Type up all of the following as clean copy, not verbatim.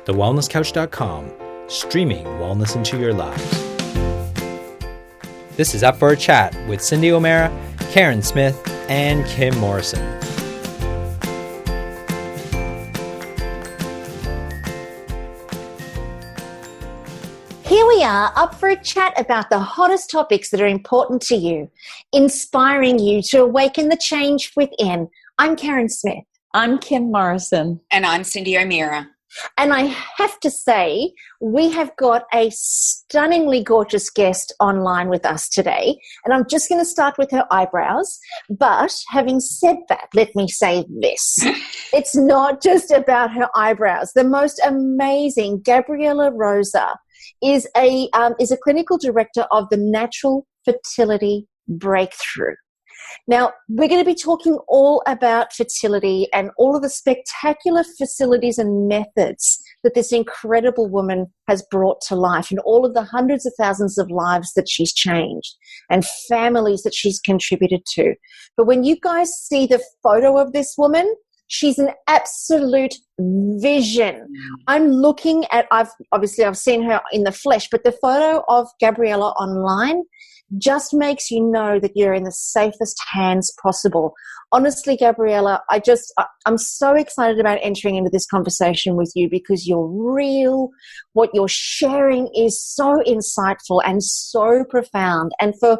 thewellnesscouch.com, streaming wellness into your lives. This is Up for a Chat with Cindy O'Mara, Karen Smith, and Kim Morrison. Here we are, up for a chat about the hottest topics that are important to you, inspiring you to awaken the change within. I'm Karen Smith. I'm Kim Morrison. And I'm Cindy O'Mara. And I have to say, we have got a stunningly gorgeous guest online with us today. And I'm just going to start with her eyebrows. But having said that, let me say this. It's not just about her eyebrows. The most amazing Gabriela Rosa is a clinical director of the Natural Fertility Breakthrough. Now, we're going to be talking all about fertility and all of the spectacular facilities and methods that this incredible woman has brought to life and all of the hundreds of thousands of lives that she's changed and families that she's contributed to. But when you guys see the photo of this woman, she's an absolute vision. I'm looking at, I've seen her in the flesh, but the photo of Gabriela online just makes you know that you're in the safest hands possible. Honestly, Gabriela, I'm so excited about entering into this conversation with you because you're real. What you're sharing is so insightful and so profound. And for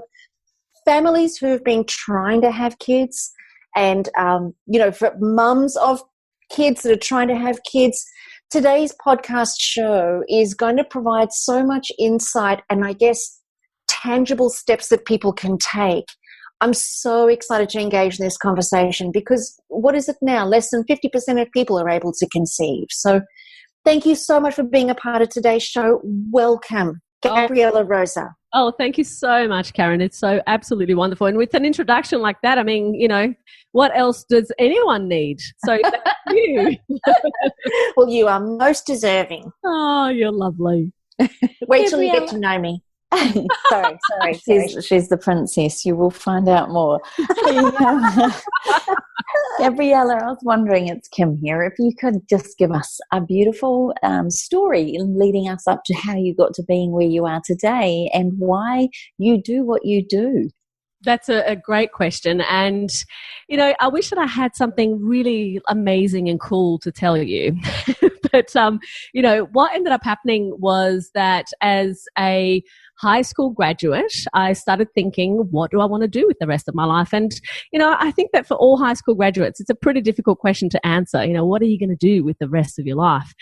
families who have been trying to have kids and, for mums of kids that are trying to have kids, today's podcast show is going to provide so much insight and I guess tangible steps that people can take. I'm so excited to engage in this conversation because what is it now? Less than 50% of people are able to conceive. So thank you so much for being a part of today's show. Welcome, Gabriela Rosa. Oh, thank you so much, Karen. It's so absolutely wonderful. And with an introduction like that, I mean, what else does anyone need? So thank you. Well, you are most deserving. Oh, you're lovely. Wait till you get to know me. Sorry. She's the princess. You will find out more. Gabriela, I was wondering, it's Kim here, if you could just give us a beautiful story leading us up to how you got to being where you are today and why you do what you do. That's a great question. And, I wish that I had something really amazing and cool to tell you. But, what ended up happening was that as a high school graduate, I started thinking, what do I want to do with the rest of my life? And, I think that for all high school graduates, it's a pretty difficult question to answer. What are you going to do with the rest of your life?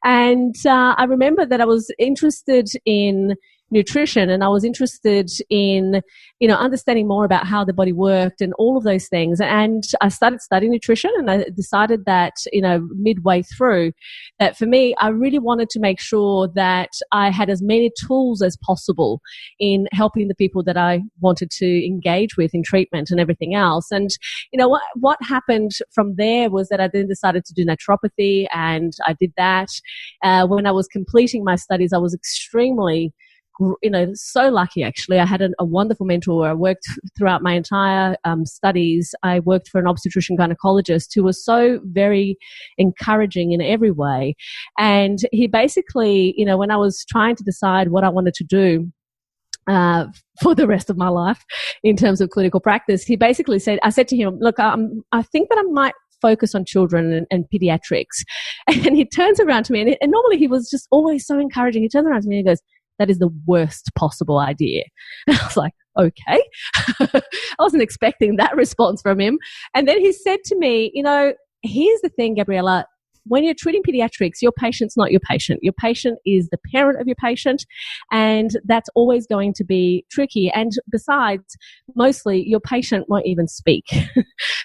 And I remember that I was interested in nutrition and I was interested in, understanding more about how the body worked and all of those things. And I started studying nutrition and I decided that, midway through that for me, I really wanted to make sure that I had as many tools as possible in helping the people that I wanted to engage with in treatment and everything else. And, what happened from there was that I then decided to do naturopathy and I did that. When I was completing my studies, I was extremely so lucky actually. I had a wonderful mentor. I worked throughout my entire studies. I worked for an obstetrician gynecologist who was so very encouraging in every way. And he basically, when I was trying to decide what I wanted to do for the rest of my life in terms of clinical practice, he basically said, I said to him, look, I think that I might focus on children and pediatrics. And he turns around to me and normally he was just always so encouraging. He turns around to me and he goes, that is the worst possible idea. And I was like, okay. I wasn't expecting that response from him. And then he said to me, here's the thing, Gabriela, when you're treating pediatrics, your patient's not your patient. Your patient is the parent of your patient, and that's always going to be tricky. And besides, mostly your patient won't even speak. So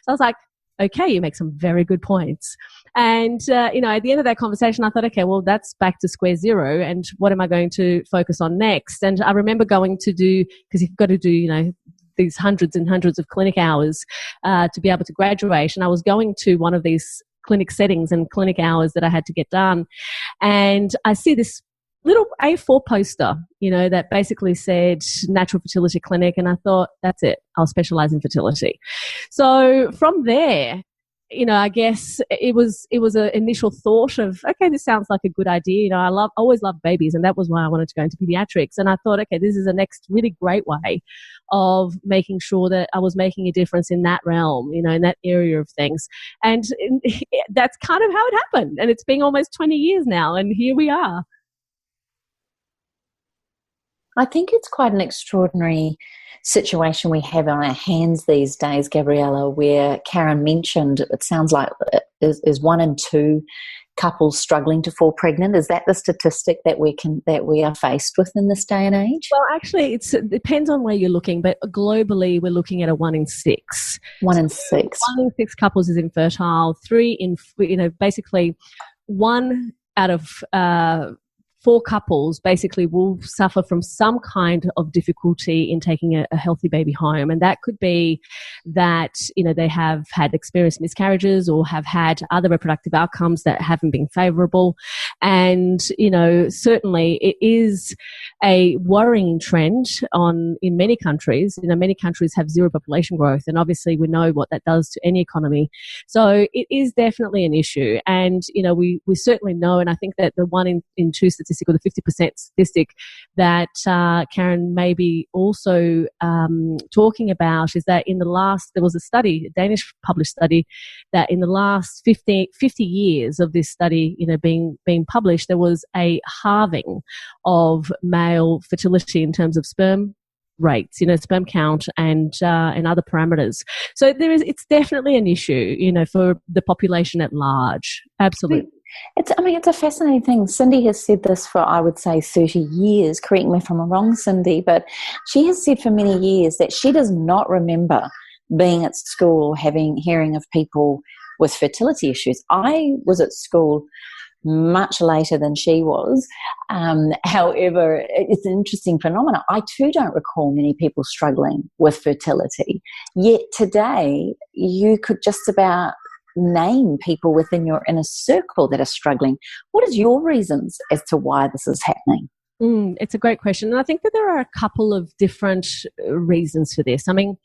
I was like, okay, you make some very good points. And, at the end of that conversation, I thought, okay, well, that's back to square zero. And what am I going to focus on next? And I remember going to do, because you've got to do, these hundreds and hundreds of clinic hours to be able to graduate. And I was going to one of these clinic settings and clinic hours that I had to get done. And I see this little A4 poster, that basically said Natural Fertility Clinic. And I thought, that's it. I'll specialize in fertility. So from there, I guess it was an initial thought of, okay, this sounds like a good idea. Always loved babies, and that was why I wanted to go into pediatrics. And I thought, okay, this is the next really great way of making sure that I was making a difference in that realm, in that area of things. And that's kind of how it happened. And it's been almost 20 years now, and here we are. I think it's quite an extraordinary situation we have on our hands these days, Gabriela, where Karen mentioned it sounds like is 1 in 2 couples struggling to fall pregnant. Is that the statistic that we are faced with in this day and age? Well, actually, it depends on where you're looking, but globally, we're looking at a 1 in 6. 1 in 6. 1 in 6 couples is infertile. 3 in, basically 1 out of 4 couples basically will suffer from some kind of difficulty in taking a healthy baby home. And that could be that, they have had experienced miscarriages or have had other reproductive outcomes that haven't been favorable. And, certainly it is a worrying trend in many countries. Many countries have zero population growth, and obviously we know what that does to any economy. So it is definitely an issue. And, we certainly know, and I think that the 1 in 2 statistic, or the 50% statistic that Karen may be also talking about, is that there was a study, a Danish published study, that in the last 50 years of this study, being published, there was a halving of male fertility in terms of sperm rates, sperm count and other parameters. So it's definitely an issue, for the population at large. Absolutely. It's a fascinating thing. Cindy has said this for, I would say, 30 years. Correct me if I'm wrong, Cindy, but she has said for many years that she does not remember being at school hearing of people with fertility issues. I was at school much later than she was. However, it's an interesting phenomenon. I too don't recall many people struggling with fertility. Yet today, you could just about name people within your inner circle that are struggling. What is your reasons as to why this is happening? It's a great question. And I think that there are a couple of different reasons for this. I mean,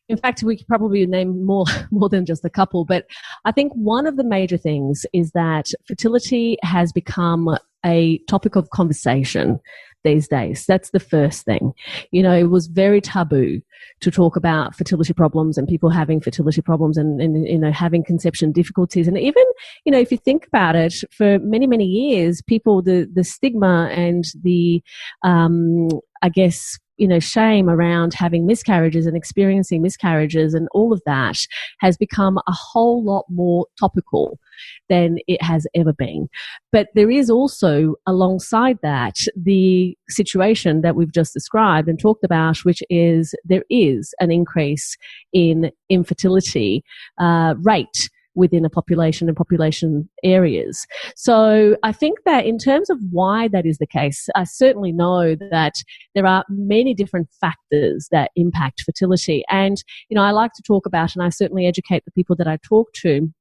in fact, we could probably name more than just a couple, but I think one of the major things is that fertility has become a topic of conversation these days. That's the first thing. It was very taboo to talk about fertility problems and people having fertility problems and having conception difficulties. And even, if you think about it, for many, many years, people, the stigma and the, I guess, shame around having miscarriages and experiencing miscarriages and all of that has become a whole lot more topical than it has ever been. But there is also, alongside that, the situation that we've just described and talked about, which is there is an increase in infertility rate within a population and population areas. So I think that in terms of why that is the case, I certainly know that there are many different factors that impact fertility. And, I like to talk about, and I certainly educate the people that I talk to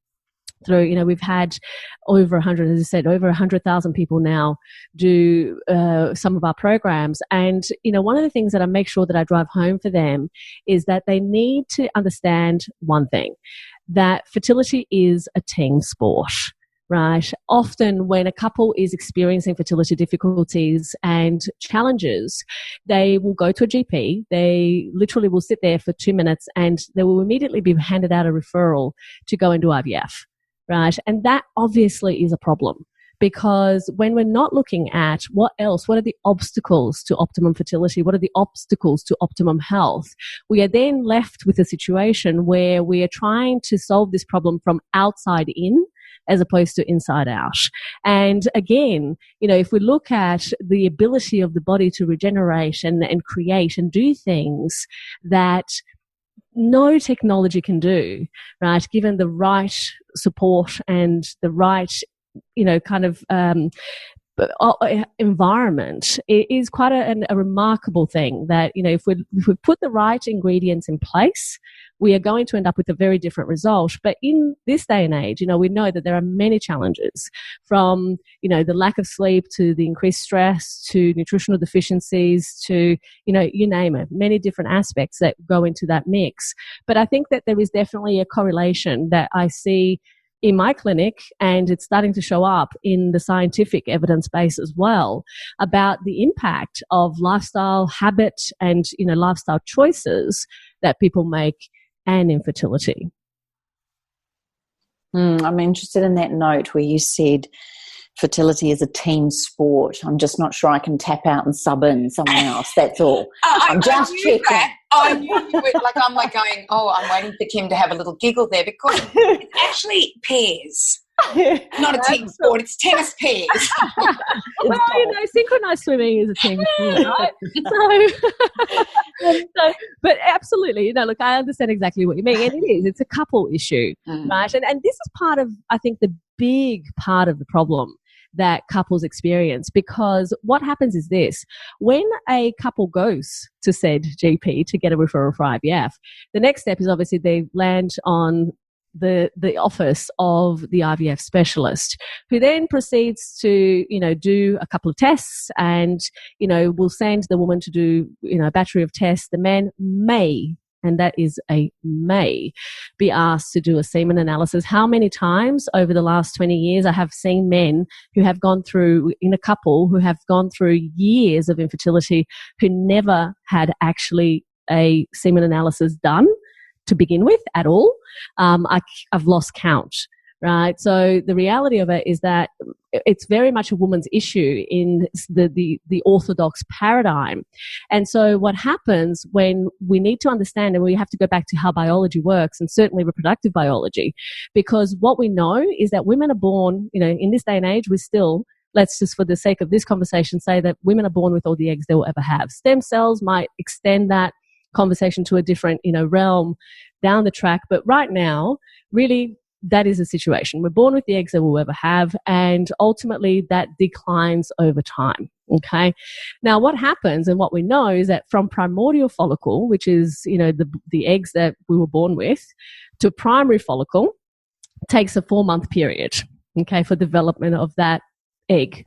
through, we've had over 100, as I said, over 100,000 people now do some of our programs. And, one of the things that I make sure that I drive home for them is that they need to understand one thing, that fertility is a team sport, right? Often when a couple is experiencing fertility difficulties and challenges, they will go to a GP. They literally will sit there for 2 minutes and they will immediately be handed out a referral to go and do IVF, right? And that obviously is a problem. Because when we're not looking at what are the obstacles to optimum fertility, what are the obstacles to optimum health, we are then left with a situation where we are trying to solve this problem from outside in as opposed to inside out. And again, if we look at the ability of the body to regenerate and create and do things that no technology can do, right, given the right support and the right environment is quite a remarkable thing that, if we put the right ingredients in place, we are going to end up with a very different result. But in this day and age, we know that there are many challenges, from, the lack of sleep to the increased stress to nutritional deficiencies to, you name it, many different aspects that go into that mix. But I think that there is definitely a correlation that I see in my clinic, and it's starting to show up in the scientific evidence base as well, about the impact of lifestyle habit and, lifestyle choices that people make, and infertility. I'm interested in that note where you said fertility is a team sport. I'm just not sure I can tap out and sub in someone else. That's all. I'm just checking. I knew you would. I'm going, I'm waiting for Kim to have a little giggle there, because it's actually pairs. Not a team sport, it's tennis pairs. Well, synchronized swimming is a team sport, right? But absolutely, look, I understand exactly what you mean, and it's a couple issue, right? And this is part of, I think, the big part of the problem that couples experience, because what happens is this: when a couple goes to said GP to get a referral for IVF, the next step is obviously they land on the office of the IVF specialist, who then proceeds to, do a couple of tests and, will send the woman to do, a battery of tests. The man may, and that is a may, be asked to do a semen analysis. How many times over the last 20 years I have seen men who have gone through, in a couple, who have gone through years of infertility, who never had actually a semen analysis done to begin with at all. I've lost count, right? So the reality of it is that it's very much a woman's issue in the orthodox paradigm. And so what happens when we need to understand, and we have to go back to how biology works, and certainly reproductive biology, because what we know is that women are born, in this day and age, we still, let's just for the sake of this conversation say that women are born with all the eggs they will ever have. Stem cells might extend that conversation to a different, realm down the track. But right now, really, that is the situation. We're born with the eggs that we'll ever have, and ultimately that declines over time. Okay. Now, what happens, and what we know, is that from primordial follicle, which is, the eggs that we were born with, to primary follicle, takes a 4-month period, okay, for development of that egg.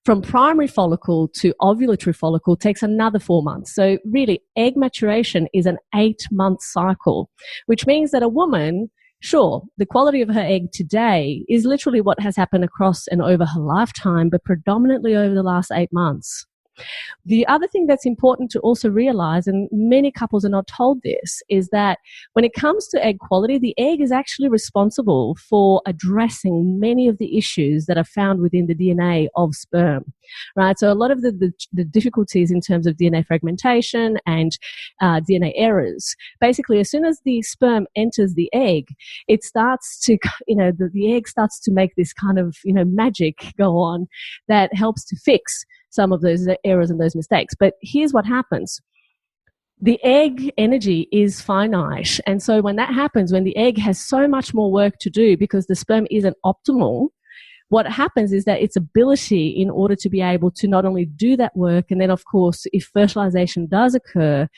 From primary follicle to ovulatory follicle takes another 4 months. So really, egg maturation is an 8-month cycle, which means that a woman, sure, the quality of her egg today is literally what has happened across and over her lifetime, but predominantly over the last 8 months. The other thing that's important to also realize, and many couples are not told this, is that when it comes to egg quality, the egg is actually responsible for addressing many of the issues that are found within the DNA of sperm, right? So a lot of the difficulties in terms of DNA fragmentation and DNA errors, basically as soon as the sperm enters the egg, it starts to, the egg starts to make this kind of, magic go on that helps to fix some of those errors and those mistakes. But here's what happens. The egg energy is finite. And so when that happens, when the egg has so much more work to do because the sperm isn't optimal, what happens is that its ability in order to be able to not only do that work, and then of course, if fertilization does occur,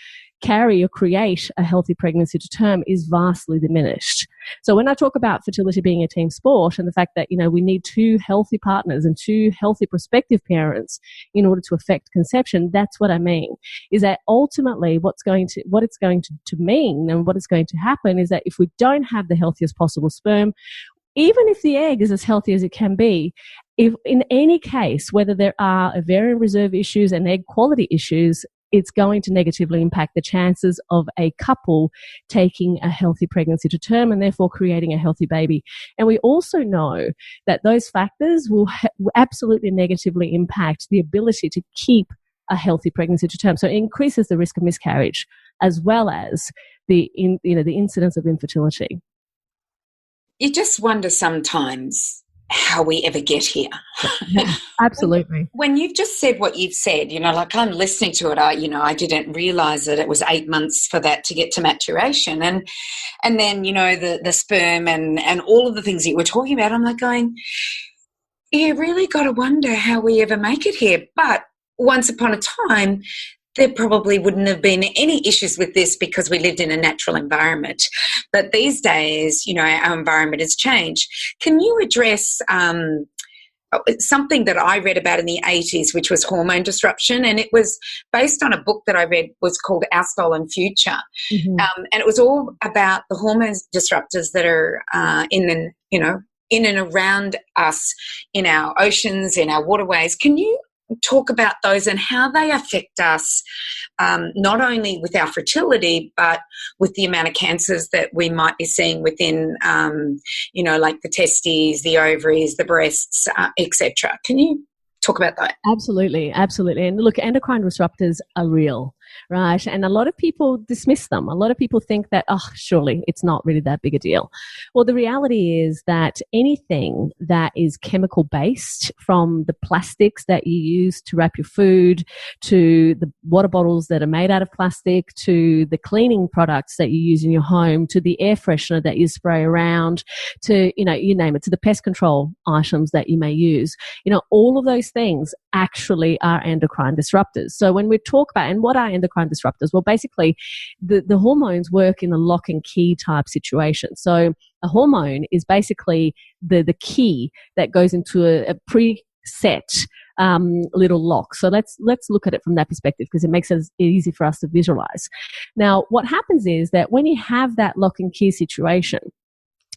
carry or create a healthy pregnancy to term, is vastly diminished. So when I talk about fertility being a team sport, and the fact that, we need 2 healthy partners and 2 healthy prospective parents in order to affect conception, that's what I mean. Is that ultimately what it's going to mean, and what is going to happen, is that if we don't have the healthiest possible sperm, even if the egg is as healthy as it can be, if in any case, whether there are ovarian reserve issues and egg quality issues, it's going to negatively impact the chances of a couple taking a healthy pregnancy to term, and therefore creating a healthy baby. And we also know that those factors will absolutely negatively impact the ability to keep a healthy pregnancy to term. So it increases the risk of miscarriage, as well as the incidence of infertility. You just wonder sometimes how we ever get here. Absolutely. When you've just said what you've said, I'm listening to it, I didn't realize that it was 8 months for that to get to maturation. And then, the sperm and all of the things that you were talking about, I'm like going, You really got to wonder how we ever make it here. But once upon a time, there probably wouldn't have been any issues with this because we lived in a natural environment. But these days, our environment has changed. Can you address something that I read about in the 80s, which was hormone disruption? And it was based on a book that I read was called Our Stolen Future. Mm-hmm. And it was all about the hormone disruptors that are in and around us, in our oceans, in our waterways. Can you talk about those and how they affect us, not only with our fertility, but with the amount of cancers that we might be seeing within, like the testes, the ovaries, the breasts, etc. Can you talk about that? Absolutely. And look, endocrine disruptors are real, right? And a lot of people dismiss them. A lot of people think that, surely it's not really that big a deal. Well, the reality is that anything that is chemical based, from the plastics that you use to wrap your food, to the water bottles that are made out of plastic, to the cleaning products that you use in your home, to the air freshener that you spray around, to, you name it, to the pest control items that you may use, all of those things actually are endocrine disruptors. So when we talk about, and what are endocrine disruptors? Well, basically, the hormones work in a lock and key type situation. So a hormone is basically the key that goes into a preset little lock. So let's look at it from that perspective, because it makes it easy for us to visualize. Now, what happens is that when you have that lock and key situation,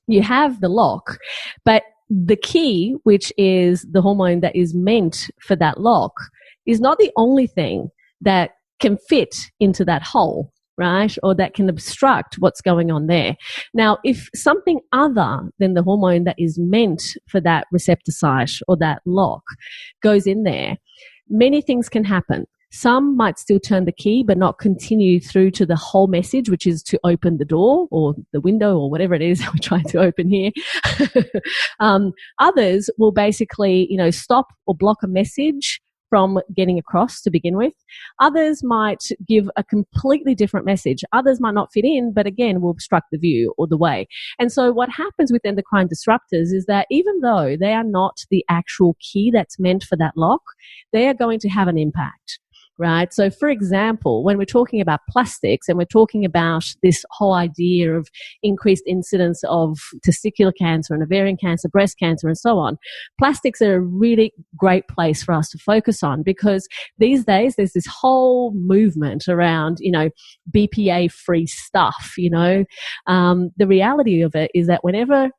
you have the lock, but the key, which is the hormone that is meant for that lock, is not the only thing that can fit into that hole, right? Or that can obstruct what's going on there. Now, if something other than the hormone that is meant for that receptor site or that lock goes in there, many things can happen. Some might still turn the key but not continue through to the whole message, which is to open the door or the window or whatever it is that we're trying to open here. Others will basically, stop or block a message from getting across to begin with. Others might give a completely different message. Others might not fit in, but again, will obstruct the view or the way. And so what happens with endocrine disruptors is that even though they are not the actual key that's meant for that lock, they are going to have an impact. Right. So, for example, when we're talking about plastics and we're talking about this whole idea of increased incidence of testicular cancer and ovarian cancer, breast cancer, and so on, plastics are a really great place for us to focus on, because these days there's this whole movement around, BPA-free stuff. The reality of it is that whenever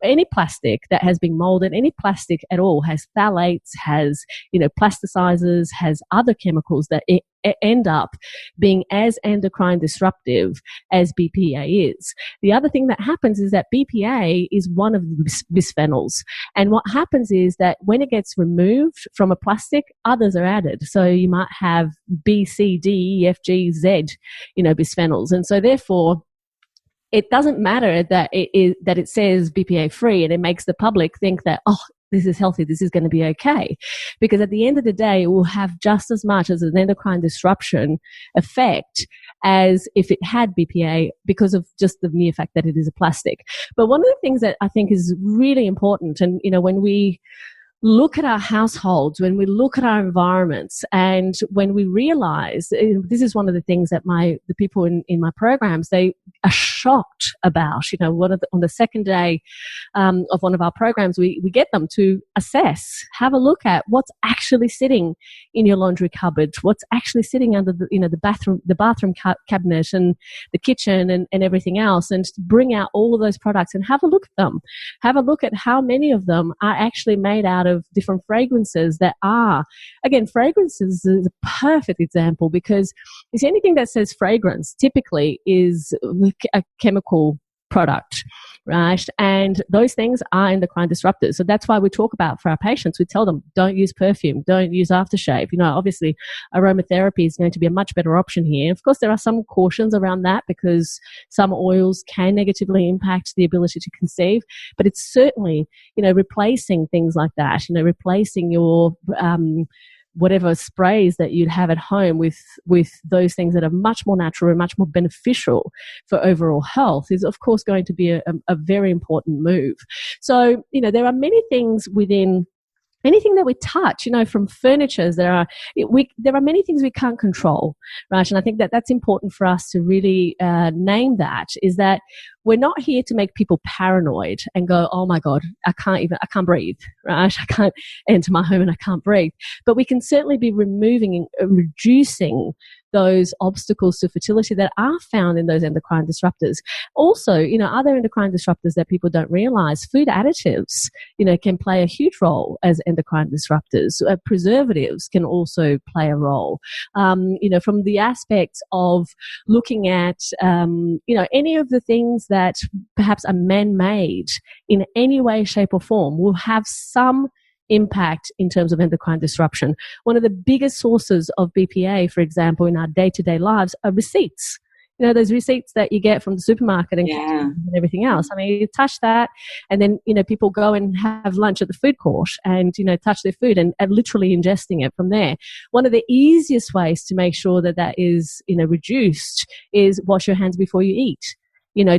any plastic that has been molded, any plastic at all, has phthalates, has, plasticizers, has other chemicals that end up being as endocrine disruptive as BPA is. The other thing that happens is that BPA is one of the bisphenols. And what happens is that when it gets removed from a plastic, others are added. So you might have B, C, D, E, F, G, Z, bisphenols. And so therefore, it doesn't matter that it says BPA free, and it makes the public think that, this is healthy, this is going to be okay. Because at the end of the day, it will have just as much as an endocrine disruption effect as if it had BPA, because of just the mere fact that it is a plastic. But one of the things that I think is really important, and when we look at our households, when we look at our environments, and when we realize, this is one of the things that the people in my programs, they are shocked about. On the second day of one of our programs, we get them to assess, have a look at what's actually sitting in your laundry cupboard, what's actually sitting under the bathroom cabinet and the kitchen and everything else, and bring out all of those products and have a look at them. Have a look at how many of them are actually made out of different fragrances that are, again, fragrances is a perfect example, because is anything that says fragrance typically is a chemical product, right? And those things are endocrine disruptors. So that's why we talk about, for our patients, we tell them, don't use perfume, don't use aftershave. Obviously aromatherapy is going to be a much better option here. Of course, there are some cautions around that, because some oils can negatively impact the ability to conceive, but it's certainly, replacing things like that, replacing your, whatever sprays that you'd have at home with those things that are much more natural and much more beneficial for overall health is, of course, going to be a very important move. So, there are many things within anything that we touch, from furniture, there are many things we can't control, right? And I think that that's important for us to really name that, is that we're not here to make people paranoid and go, oh my God, I can't breathe, right? I can't enter my home and I can't breathe. But we can certainly be removing and reducing those obstacles to fertility that are found in those endocrine disruptors. Also, other endocrine disruptors that people don't realize, food additives, can play a huge role as endocrine disruptors. Preservatives can also play a role. From the aspects of looking at, any of the things that perhaps are man-made in any way, shape or form will have some impact in terms of endocrine disruption. One of the biggest sources of BPA, for example, in our day-to-day lives are receipts. Those receipts that you get from the supermarket and everything else. I mean, you touch that and then, people go and have lunch at the food court and, touch their food and literally ingesting it from there. One of the easiest ways to make sure that that is, reduced is wash your hands before you eat.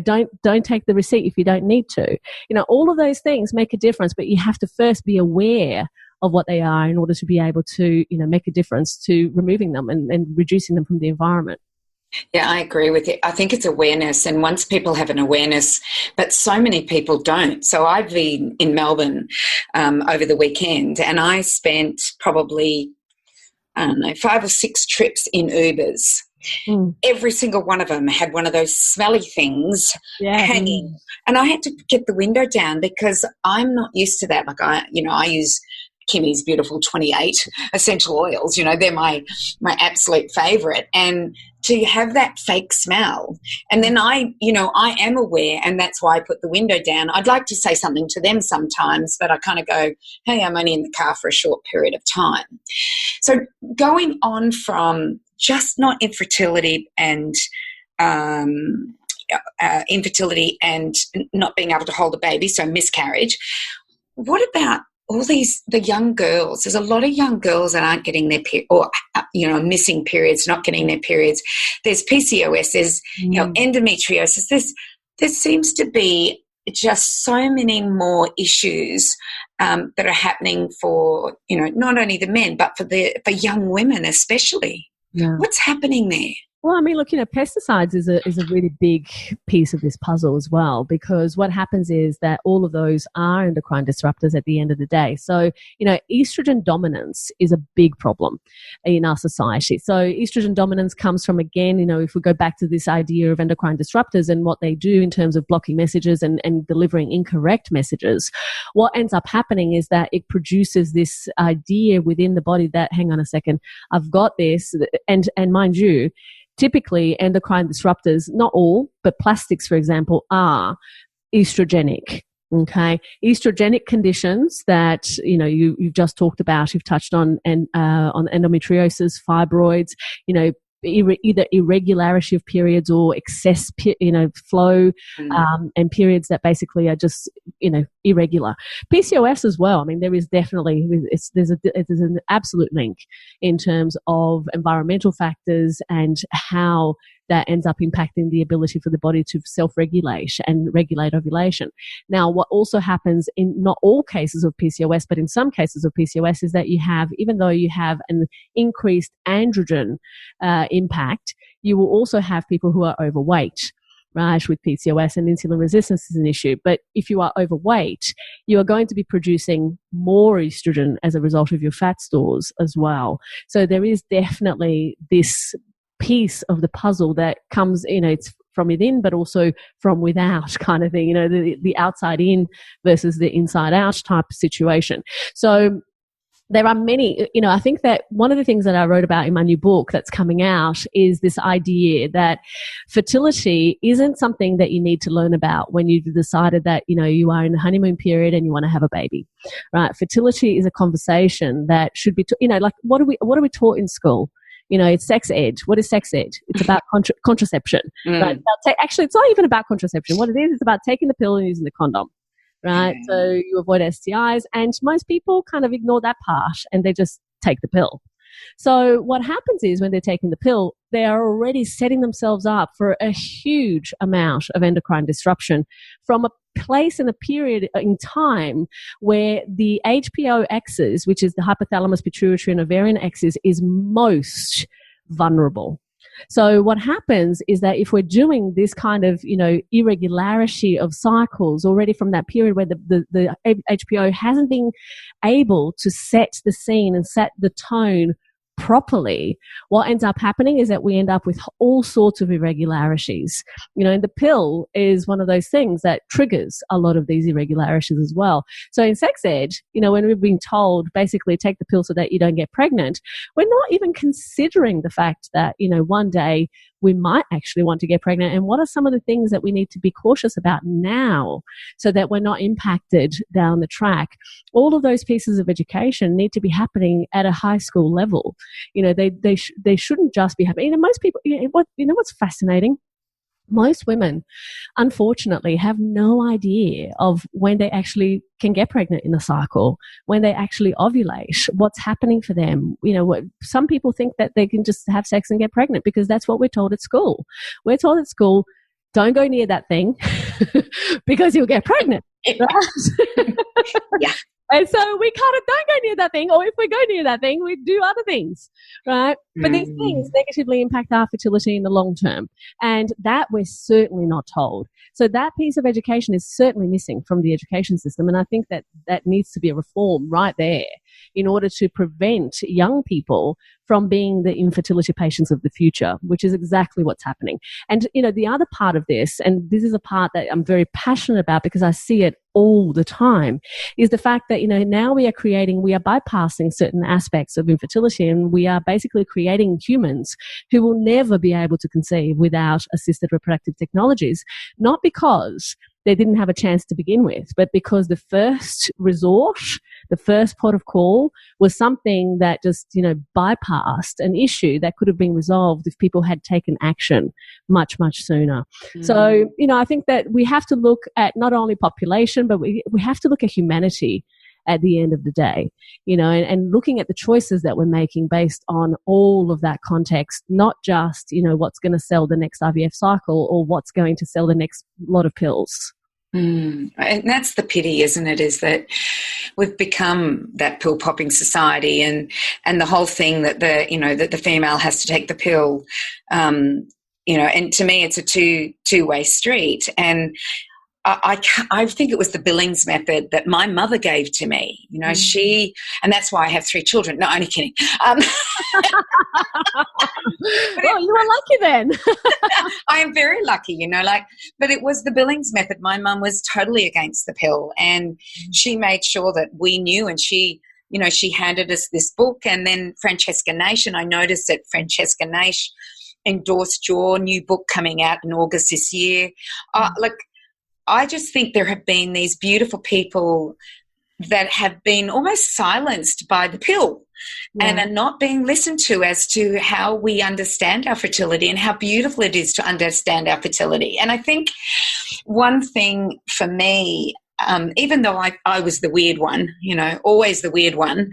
Don't take the receipt if you don't need to. All of those things make a difference, but you have to first be aware of what they are in order to be able to, make a difference to removing them and reducing them from the environment. Yeah, I agree with you. I think it's awareness, and once people have an awareness, but so many people don't. So I've been in Melbourne over the weekend, and I spent probably, 5 or 6 trips in Ubers. Every single one of them had one of those smelly things hanging, and I had to get the window down because I'm not used to that. Like I use Kimmy's beautiful 28 essential oils. They're my absolute favorite, and to have that fake smell. And then I am aware, and that's why I put the window down. I'd like to say something to them sometimes, but I kind of go, hey, I'm only in the car for a short period of time. So going on from just not infertility and not being able to hold a baby, so miscarriage, what about all the young girls? There's a lot of young girls that aren't getting their missing periods, not getting their periods. There's PCOS, there's endometriosis. There seems to be just so many more issues that are happening for not only the men but for young women especially. Yeah. What's happening there? Well, I mean, look, pesticides is a really big piece of this puzzle as well, because what happens is that all of those are endocrine disruptors at the end of the day. So, estrogen dominance is a big problem in our society. So estrogen dominance comes from, again, if we go back to this idea of endocrine disruptors and what they do in terms of blocking messages and delivering incorrect messages, what ends up happening is that it produces this idea within the body that, hang on a second, I've got this, and mind you, typically, endocrine disruptors, not all, but plastics, for example, are estrogenic. Okay, estrogenic conditions that you've just talked about, you've touched on, and on endometriosis, fibroids, either irregularity of periods or excess, flow, and periods that basically are just, irregular. PCOS as well. I mean, there is definitely, there's an absolute link in terms of environmental factors and how that ends up impacting the ability for the body to self-regulate and regulate ovulation. Now, what also happens in not all cases of PCOS, but in some cases of PCOS, is that you have, even though you have an increased androgen impact, you will also have people who are overweight, right, with PCOS, and insulin resistance is an issue. But if you are overweight, you are going to be producing more estrogen as a result of your fat stores as well. So there is definitely this piece of the puzzle that comes, it's from within, but also from without kind of thing, the outside in versus the inside out type of situation. So there are many, I think that one of the things that I wrote about in my new book that's coming out is this idea that fertility isn't something that you need to learn about when you've decided that, you are in the honeymoon period and you want to have a baby, right? Fertility is a conversation that should be, like what are we taught in school? It's sex ed. What is sex ed? It's about contraception. Right? Actually, it's not even about contraception. What it is, it's about taking the pill and using the condom. Right? So you avoid STIs. And most people kind of ignore that part and they just take the pill. So what happens is when they're taking the pill, they are already setting themselves up for a huge amount of endocrine disruption from a place in a period in time where the HPO axis, which is the hypothalamus, pituitary, and ovarian axis, is most vulnerable. So what happens is that if we're doing this kind of, irregularity of cycles already from that period where the HPO hasn't been able to set the scene and set the tone properly, what ends up happening is that we end up with all sorts of irregularities. And the pill is one of those things that triggers a lot of these irregularities as well. So in sex ed, when we've been told basically take the pill so that you don't get pregnant, we're not even considering the fact that, one day we might actually want to get pregnant, and what are some of the things that we need to be cautious about now so that we're not impacted down the track. All of those pieces of education need to be happening at a high school level. They shouldn't just be happening. Most people, what's fascinating? Most women, unfortunately, have no idea of when they actually can get pregnant in the cycle, when they actually ovulate, what's happening for them. Some people think that they can just have sex and get pregnant because that's what we're told at school. We're told at school, don't go near that thing because you'll get pregnant. Right? Yeah. And so we kind of don't go near that thing, or if we go near that thing, we do other things, right? But these things negatively impact our fertility in the long term, and that we're certainly not told. So that piece of education is certainly missing from the education system, and I think that needs to be a reform right there in order to prevent young people from being the infertility patients of the future, which is exactly what's happening. And, the other part of this, and this is a part that I'm very passionate about because I see it all the time, is the fact that, now we are bypassing certain aspects of infertility, and we are basically creating humans who will never be able to conceive without assisted reproductive technologies, not because they didn't have a chance to begin with, but because the first resort, the first port of call was something that just, bypassed an issue that could have been resolved if people had taken action much, much sooner. So, I think that we have to look at not only population, but we have to look at humanity at the end of the day, and looking at the choices that we're making based on all of that context, not just, what's going to sell the next IVF cycle or what's going to sell the next lot of pills. And that's the pity, isn't it, is that we've become that pill popping society, and the whole thing that that the female has to take the pill, and to me it's a two-way street. And I think it was the Billings method that my mother gave to me. And that's why I have 3 children. No, only kidding. Well, you were lucky then. I am very lucky, but it was the Billings method. My mum was totally against the pill, and she made sure that we knew, and she handed us this book. And then Francesca Naish, and I noticed that Francesca Naish endorsed your new book coming out in August this year. I just think there have been these beautiful people that have been almost silenced by the pill and are not being listened to as to how we understand our fertility and how beautiful it is to understand our fertility. And I think one thing for me, even though I was the weird one, always the weird one,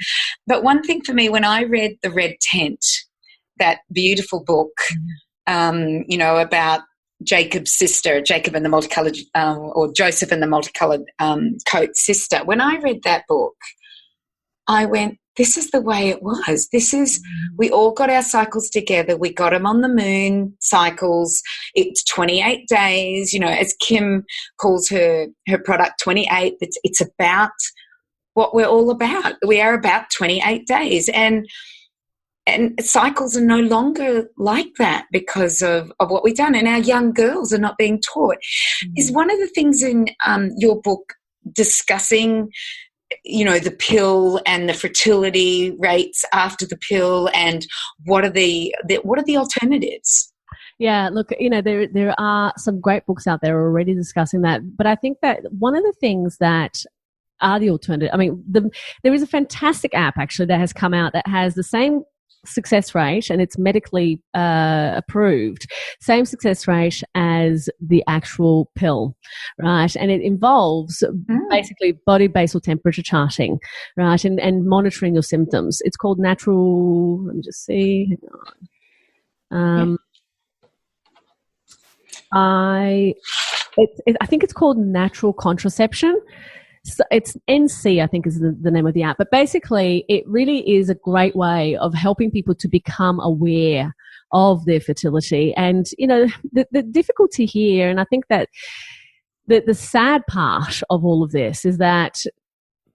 but one thing for me when I read The Red Tent, that beautiful book, about Jacob's sister, Jacob and the multicolored, or Joseph and the multicolored coat sister. When I read that book, I went, this is the way it was. We all got our cycles together. We got them on the moon cycles. It's 28 days, as Kim calls her product 28. It's about what we're all about. We are about 28 days. And cycles are no longer like that because of what we've done, and our young girls are not being taught. Is one of the things in your book discussing, the pill and the fertility rates after the pill, and what are the alternatives? Yeah, look, there are some great books out there already discussing that, but I think that one of the things that are the alternative, there is a fantastic app actually that has come out that has the same success rate, and it's medically approved, same success rate as the actual pill, right? And it involves basically body basal temperature charting, right, and monitoring your symptoms. It's called natural, let me just see, hang on. I think it's called natural contraception. So it's NC, I think is the name of the app. But basically, it really is a great way of helping people to become aware of their fertility. And, you know, the difficulty here, and I think that the sad part of all of this is that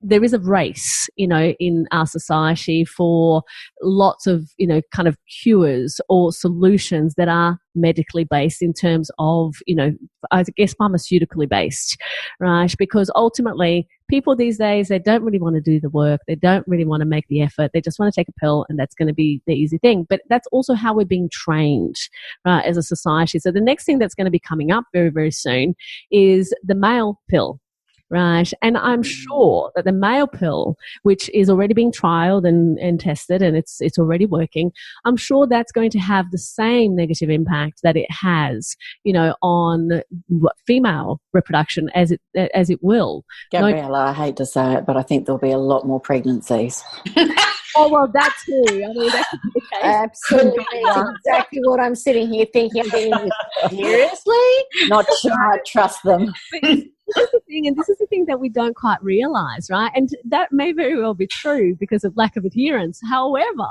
there is a race, you know, in our society for lots of, you know, kind of cures or solutions that are medically based in terms of, you know, I guess pharmaceutically based, right? Because ultimately people these days, they don't really want to do the work. They don't really want to make the effort. They just want to take a pill and that's going to be the easy thing. But that's also how we're being trained, right, as a society. So the next thing that's going to be coming up very, very soon is the male pill. Right. And I'm sure that the male pill, which is already being trialed and tested and it's already working, I'm sure that's going to have the same negative impact that it has, you know, on female reproduction as it will. Gabriela, I hate to say it, but I think there'll be a lot more pregnancies. Oh, well, that too. I mean, that could be the case. Absolutely. That's exactly what I'm sitting here thinking. Seriously? Not sure I trust them. This is the thing, and this is the thing that we don't quite realize, right? And that may very well be true because of lack of adherence. However,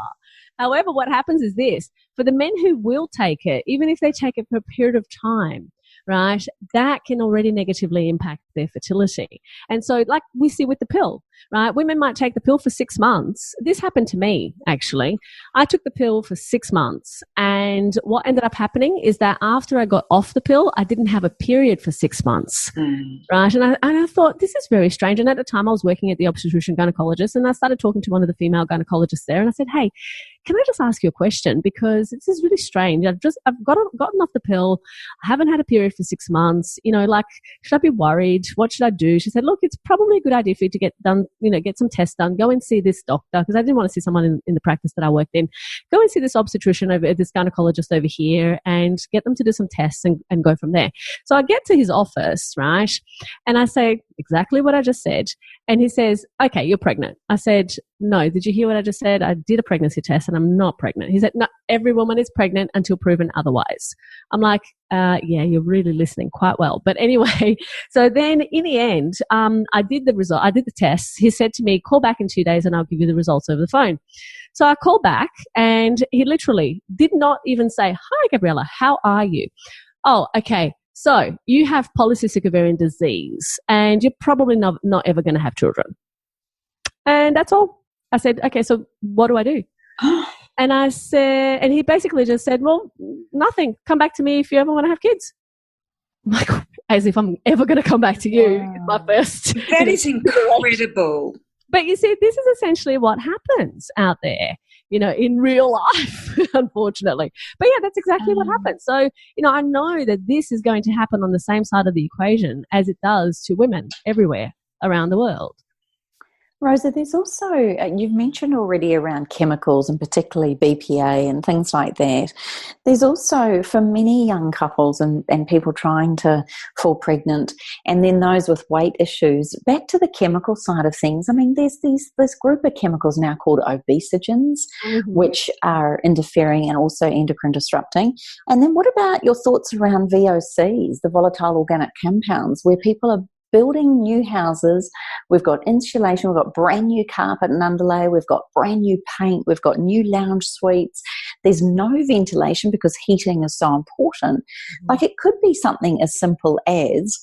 what happens is this: for the men who will take it, even if they take it for a period of time, right, that can already negatively impact their fertility. And so, like we see with the pill, right? Women might take the pill for 6 months. This happened to me, actually. I took the pill for 6 months. And what ended up happening is that after I got off the pill, I didn't have a period for 6 months, right? And I thought, this is very strange. And at the time, I was working at the obstetrician gynecologist, and I started talking to one of the female gynecologists there. And I said, hey, can I just ask you a question? Because this is really strange. I've gotten off the pill. I haven't had a period for 6 months. You know, like, should I be worried? What should I do? She said, look, it's probably a good idea for you to get done, you know, get some tests done. Go and see this doctor, because I didn't want to see someone in the practice that I worked in. Go and see this obstetrician this gynecologist over here and get them to do some tests and go from there. So I get to his office, right? And I say exactly what I just said. And he says, okay, you're pregnant. I said, no, did you hear what I just said? I did a pregnancy test and I'm not pregnant. He said, no, every woman is pregnant until proven otherwise. I'm like, yeah, you're really listening quite well. But anyway, so then in the end, I did the tests. He said to me, call back in 2 days and I'll give you the results over the phone. So I called back and he literally did not even say, hi, Gabriela, how are you? Oh, okay. So you have polycystic ovarian disease and you're probably not ever going to have children. And that's all. I said, okay, so what do I do? And I said, and he basically just said, well, nothing. Come back to me if you ever want to have kids. I'm like, as if I'm ever going to come back to you. Wow. My first. That is incredible. But you see, this is essentially what happens out there, you know, in real life, unfortunately. But yeah, that's exactly what happens. So, you know, I know that this is going to happen on the same side of the equation as it does to women everywhere around the world. Rosa, there's also, you've mentioned already around chemicals and particularly BPA and things like that. There's also, for many young couples and people trying to fall pregnant, and then those with weight issues, back to the chemical side of things. I mean, there's this group of chemicals now called obesogens, which are interfering and also endocrine disrupting. And then what about your thoughts around VOCs, the volatile organic compounds, where people are building new houses, we've got insulation, we've got brand new carpet and underlay, we've got brand new paint, we've got new lounge suites. There's no ventilation because heating is so important. Like, it could be something as simple as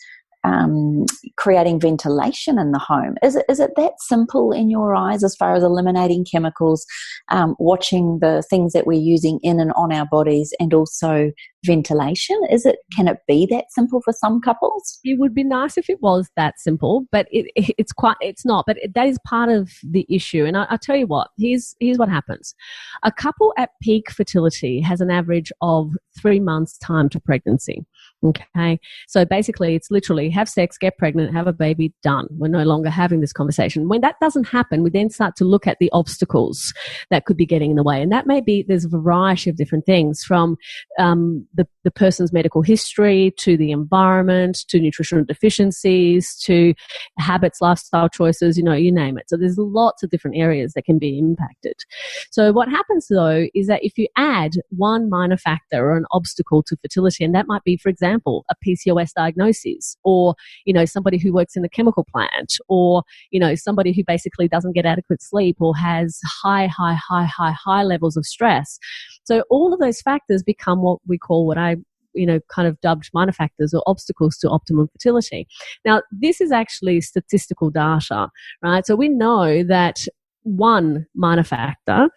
creating ventilation in the home. Is it that simple in your eyes as far as eliminating chemicals, watching the things that we're using in and on our bodies, and also ventilation? Can it be that simple for some couples? It would be nice if it was that simple, but it's not. But that is part of the issue. And I'll tell you what, here's what happens. A couple at peak fertility has an average of 3 months time to pregnancy. Okay. So basically it's literally have sex, get pregnant, have a baby, done. We're no longer having this conversation. When that doesn't happen, we then start to look at the obstacles that could be getting in the way. And that may be, there's a variety of different things, from the person's medical history to the environment, to nutritional deficiencies, to habits, lifestyle choices, you name it. So there's lots of different areas that can be impacted. So what happens though is that if you add one minor factor or an obstacle to fertility, and that might be, for example, a PCOS diagnosis, or, somebody who works in the chemical plant, or, somebody who basically doesn't get adequate sleep or has high levels of stress. So all of those factors become what I kind of dubbed minor factors or obstacles to optimum fertility. Now, this is actually statistical data, right? So we know that one minor factor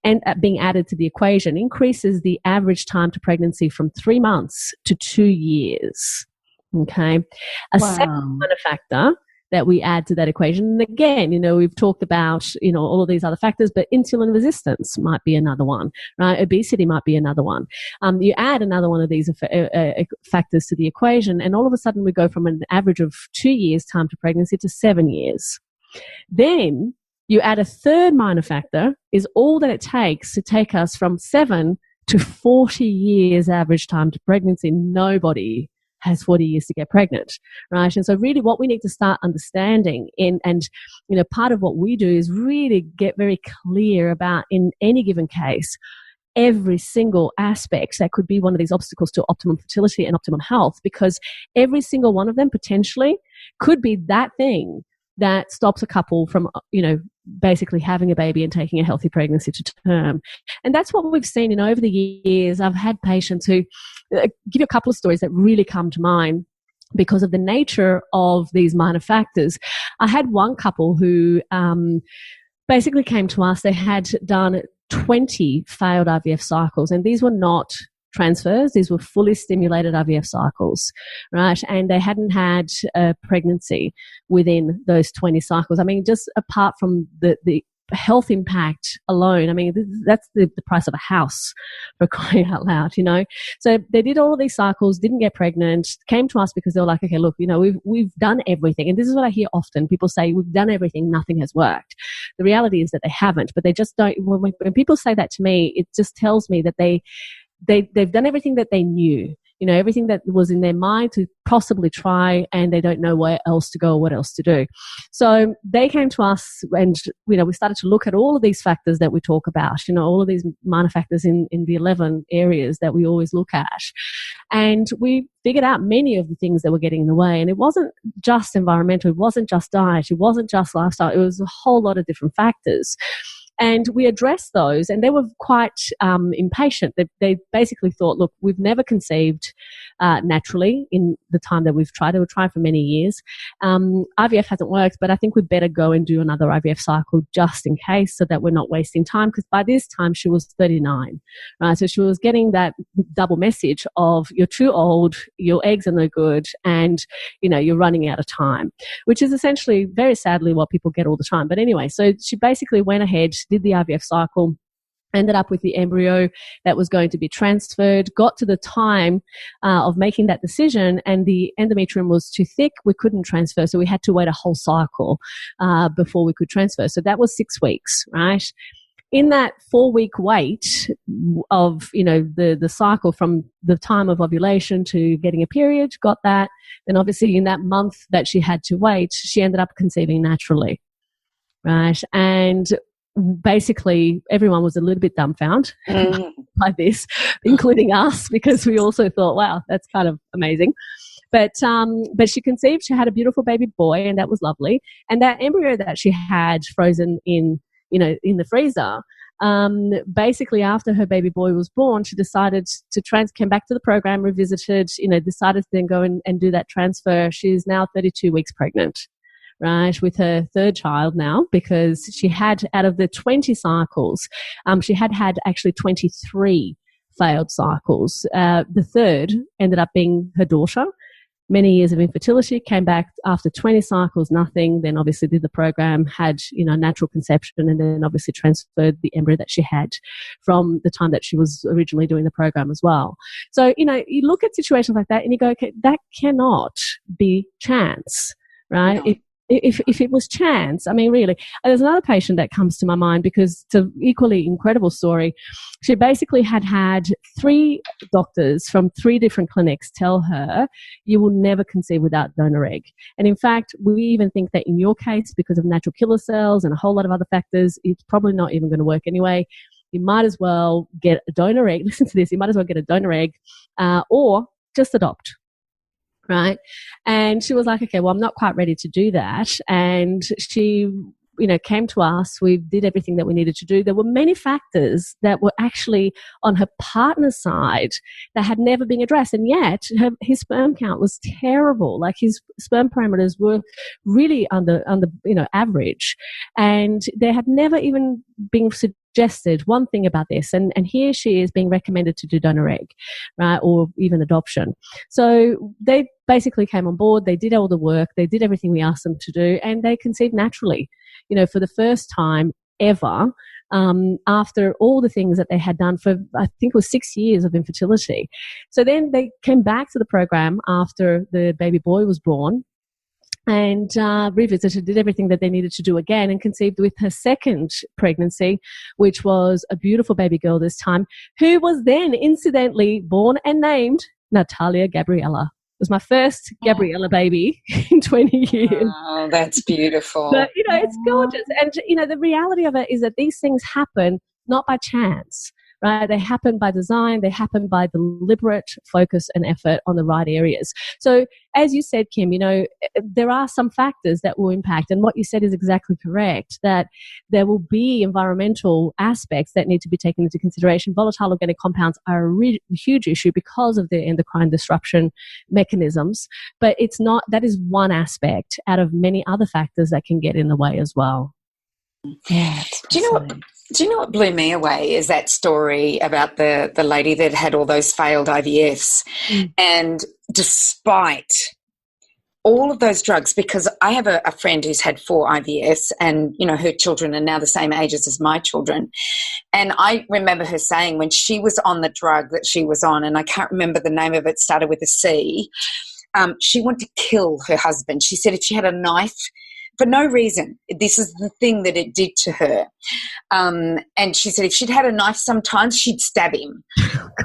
and being added to the equation increases the average time to pregnancy from 3 months to 2 years. Okay. A second minor factor that we add to that equation, and again, we've talked about, all of these other factors, but insulin resistance might be another one, right? Obesity might be another one. You add another one of these factors to the equation, and all of a sudden we go from an average of 2 years time to pregnancy to 7 years. Then you add a third minor factor, is all that it takes to take us from 7 to 40 years average time to pregnancy. Nobody has 40 years to get pregnant, right? And so really what we need to start understanding and part of what we do is really get very clear about, in any given case, every single aspect that could be one of these obstacles to optimum fertility and optimum health, because every single one of them potentially could be that thing that stops a couple from, basically having a baby and taking a healthy pregnancy to term. And that's what we've seen, over the years. I've had patients who give you a couple of stories that really come to mind because of the nature of these minor factors. I had one couple who basically came to us. They had done 20 failed IVF cycles, and these were not transfers. These were fully stimulated IVF cycles, right? And they hadn't had a pregnancy within those 20 cycles. I mean, just apart from the health impact alone, I mean, that's the price of a house, for crying out loud, So they did all of these cycles, didn't get pregnant, came to us because they were like, okay, look, we've done everything. And this is what I hear often. People say, we've done everything, nothing has worked. The reality is that they haven't, but they just don't. When people say that to me, it just tells me that they've done everything that they knew, everything that was in their mind to possibly try, and they don't know where else to go or what else to do. So they came to us, and, we started to look at all of these factors that we talk about, all of these minor factors in the 11 areas that we always look at. And we figured out many of the things that were getting in the way. And it wasn't just environmental, it wasn't just diet, it wasn't just lifestyle, it was a whole lot of different factors. And we addressed those, and they were quite impatient. They basically thought, look, we've never conceived naturally in the time that we've tried. We've tried for many years. IVF hasn't worked, but I think we'd better go and do another IVF cycle just in case, so that we're not wasting time. Because by this time she was 39, right? So she was getting that double message of, you're too old, your eggs are no good, and, you're running out of time, which is essentially, very sadly, what people get all the time. But anyway, so she basically went ahead, did the IVF cycle, ended up with the embryo that was going to be transferred, got to the time of making that decision, and the endometrium was too thick. We couldn't transfer, so we had to wait a whole cycle before we could transfer. So that was 6 weeks, right? In that 4-week wait of, the cycle from the time of ovulation to getting a period, got that. Then obviously in that month that she had to wait, she ended up conceiving naturally, right? And basically everyone was a little bit dumbfounded by this, including us, because we also thought, wow, that's kind of amazing. But she conceived, she had a beautiful baby boy, and that was lovely. And that embryo that she had frozen in the freezer, basically after her baby boy was born, she decided to came back to the program, revisited, decided to then go and do that transfer. She's now 32 weeks pregnant, right, with her third child now, because she had, out of the 20 cycles, she had actually 23 failed cycles. The third ended up being her daughter. many years of infertility, came back after 20 cycles, nothing, then obviously did the program, had, natural conception, and then obviously transferred the embryo that she had from the time that she was originally doing the program as well. So, you look at situations like that and you go, okay, that cannot be chance, right? No. If it was chance, I mean, really. There's another patient that comes to my mind because it's an equally incredible story. She basically had 3 doctors from 3 different clinics tell her, you will never conceive without donor egg. And in fact, we even think that in your case, because of natural killer cells and a whole lot of other factors, it's probably not even going to work anyway. You might as well get a donor egg. Listen to this. You might as well get a donor egg or just adopt. Right. And she was like, okay, well, I'm not quite ready to do that. And she, came to us. We did everything that we needed to do. There were many factors that were actually on her partner's side that had never been addressed. And yet his sperm count was terrible. Like his sperm parameters were really under average. And there had never even been suggested one thing about this, and here she is being recommended to do donor egg, right, or even adoption. So they basically came on board, they did all the work, they did everything we asked them to do, and they conceived naturally, for the first time ever, after all the things that they had done for, I think it was 6 years of infertility. So then they came back to the program after the baby boy was born, and revisited, did everything that they needed to do again, and conceived with her second pregnancy, which was a beautiful baby girl this time, who was then incidentally born and named Natalia Gabriela. It was my first Gabriela baby in 20 years. Oh, that's beautiful. But, it's gorgeous. And, the reality of it is that these things happen not by chance. Right? They happen by design. They happen by deliberate focus and effort on the right areas. So as you said, Kim, there are some factors that will impact. And what you said is exactly correct, that there will be environmental aspects that need to be taken into consideration. Volatile organic compounds are a huge issue because of the endocrine disruption mechanisms. But that is one aspect out of many other factors that can get in the way as well. Yeah. Do you know what blew me away is that story about the lady that had all those failed IVFs. And despite all of those drugs, because I have a friend who's had 4 IVFs and, her children are now the same ages as my children. And I remember her saying when she was on the drug that she was on, and I can't remember the name of it, started with a C, she wanted to kill her husband. She said if she had a knife, for no reason, this is the thing that it did to her. And she said if she'd had a knife sometimes, she'd stab him.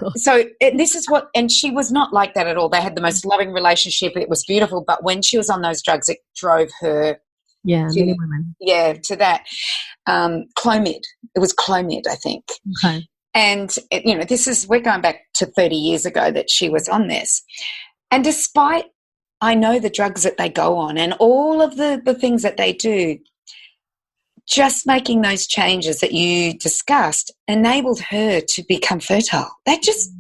Oh, so this is what, and she was not like that at all. They had the most loving relationship. It was beautiful. But when she was on those drugs, it drove her. Yeah, many women. Yeah, to that. Clomid. It was Clomid, I think. Okay. And, we're going back to 30 years ago that she was on this. And despite, I know the drugs that they go on and all of the things that they do, just making those changes that you discussed enabled her to become fertile. That just,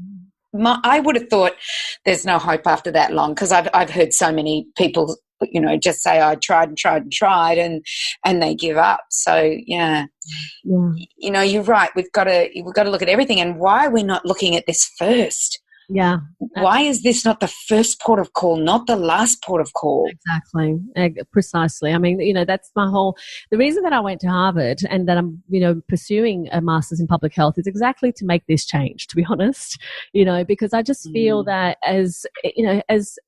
I would have thought there's no hope after that long, because I've heard so many people, just say I tried and they give up. So yeah. You're right. We've got to look at everything. And why are we not looking at this first? Yeah. Why is this not the first port of call, not the last port of call? Exactly. Precisely. I mean, that's the reason that I went to Harvard and that I'm, pursuing a master's in public health is exactly to make this change, to be honest, because I just feel that as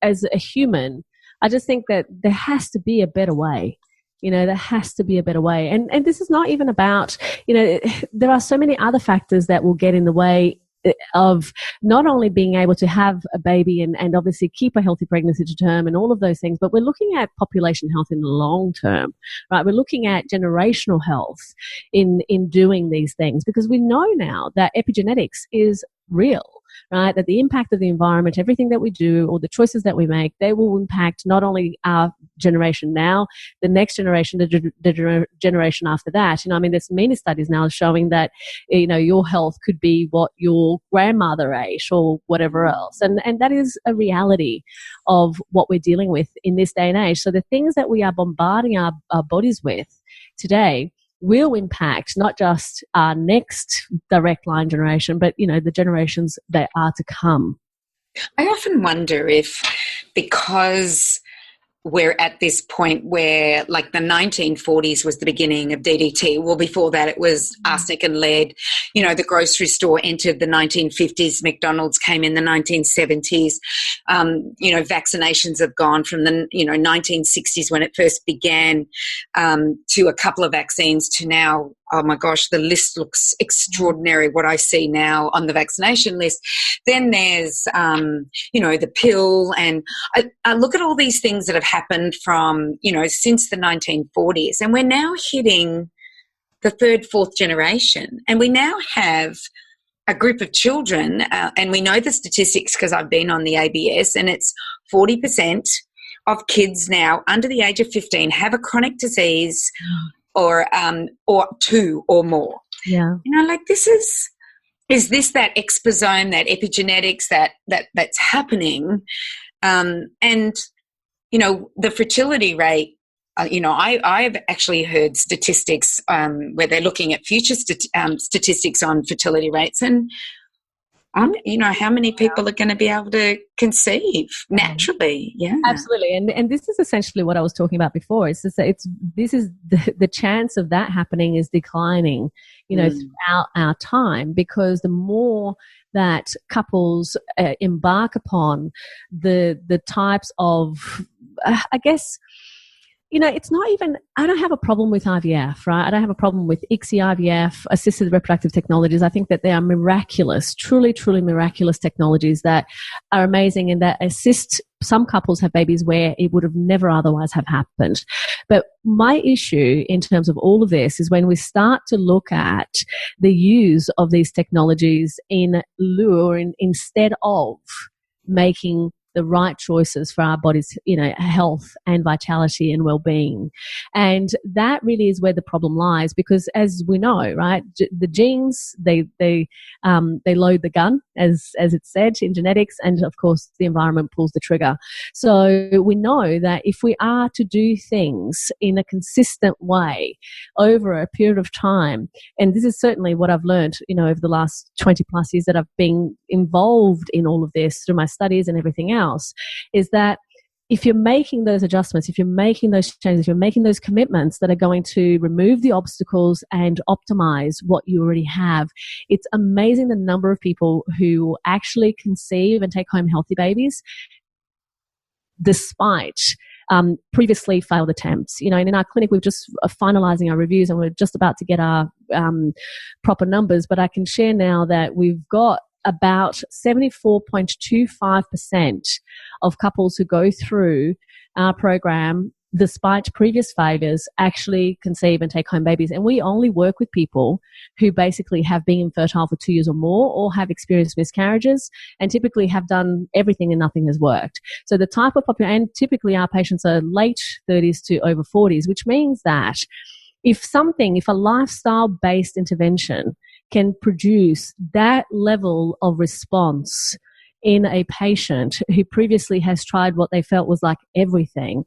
a human, I just think that there has to be a better way. There has to be a better way. And this is not even about, there are so many other factors that will get in the way of not only being able to have a baby and obviously keep a healthy pregnancy to term and all of those things, but we're looking at population health in the long term, right? We're looking at generational health in doing these things, because we know now that epigenetics is real. Right, that the impact of the environment, everything that we do, or the choices that we make, they will impact not only our generation now, the next generation, the generation after that. There's many studies now showing that, your health could be what your grandmother ate or whatever else. And that is a reality of what we're dealing with in this day and age. So the things that we are bombarding our bodies with today will impact not just our next direct line generation, but, the generations that are to come. I often wonder if because we're at this point where, like, the 1940s was the beginning of DDT. Well, before that, it was arsenic and lead. You know, the grocery store entered the 1950s. McDonald's came in the 1970s. You know, vaccinations have gone from the, 1960s when it first began to a couple of vaccines to now. Oh my gosh, the list looks extraordinary, what I see now on the vaccination list. Then there's, the pill. And I look at all these things that have happened from, since the 1940s. And we're now hitting the third, fourth generation. And we now have a group of children, and we know the statistics because I've been on the ABS, and it's 40% of kids now under the age of 15 have a chronic disease or two or more. Yeah. Like, this is this that exposome, that epigenetics that's happening? And, the fertility rate, I've actually heard statistics where they're looking at future statistics on fertility rates, and how many people are going to be able to conceive naturally? Yeah, absolutely. And this is essentially what I was talking about before. It's just that this is the chance of that happening is declining, throughout our time, because the more that couples embark upon the types of, I guess, it's not even, I don't have a problem with IVF, right? I don't have a problem with ICSI IVF, assisted reproductive technologies. I think that they are miraculous, truly, truly miraculous technologies that are amazing and that assist some couples have babies where it would have never otherwise have happened. But my issue in terms of all of this is when we start to look at the use of these technologies in lieu or instead of making the right choices for our bodies, health and vitality and well-being. And that really is where the problem lies, because as we know, right, the genes, they load the gun, as it's said in genetics, and of course the environment pulls the trigger. So we know that if we are to do things in a consistent way over a period of time, and this is certainly what I've learned, over the last 20 plus years that I've been involved in all of this through my studies and everything else, is that if you're making those adjustments, if you're making those changes, if you're making those commitments that are going to remove the obstacles and optimize what you already have, it's amazing the number of people who actually conceive and take home healthy babies despite previously failed attempts. And in our clinic, we're just finalizing our reviews and we're just about to get our proper numbers, but I can share now that we've got about 74.25% of couples who go through our program, despite previous failures, actually conceive and take home babies. And we only work with people who basically have been infertile for 2 years or more, or have experienced miscarriages, and typically have done everything and nothing has worked. So the type of population, and typically our patients are late 30s to over 40s, which means that if a lifestyle-based intervention can produce that level of response in a patient who previously has tried what they felt was like everything,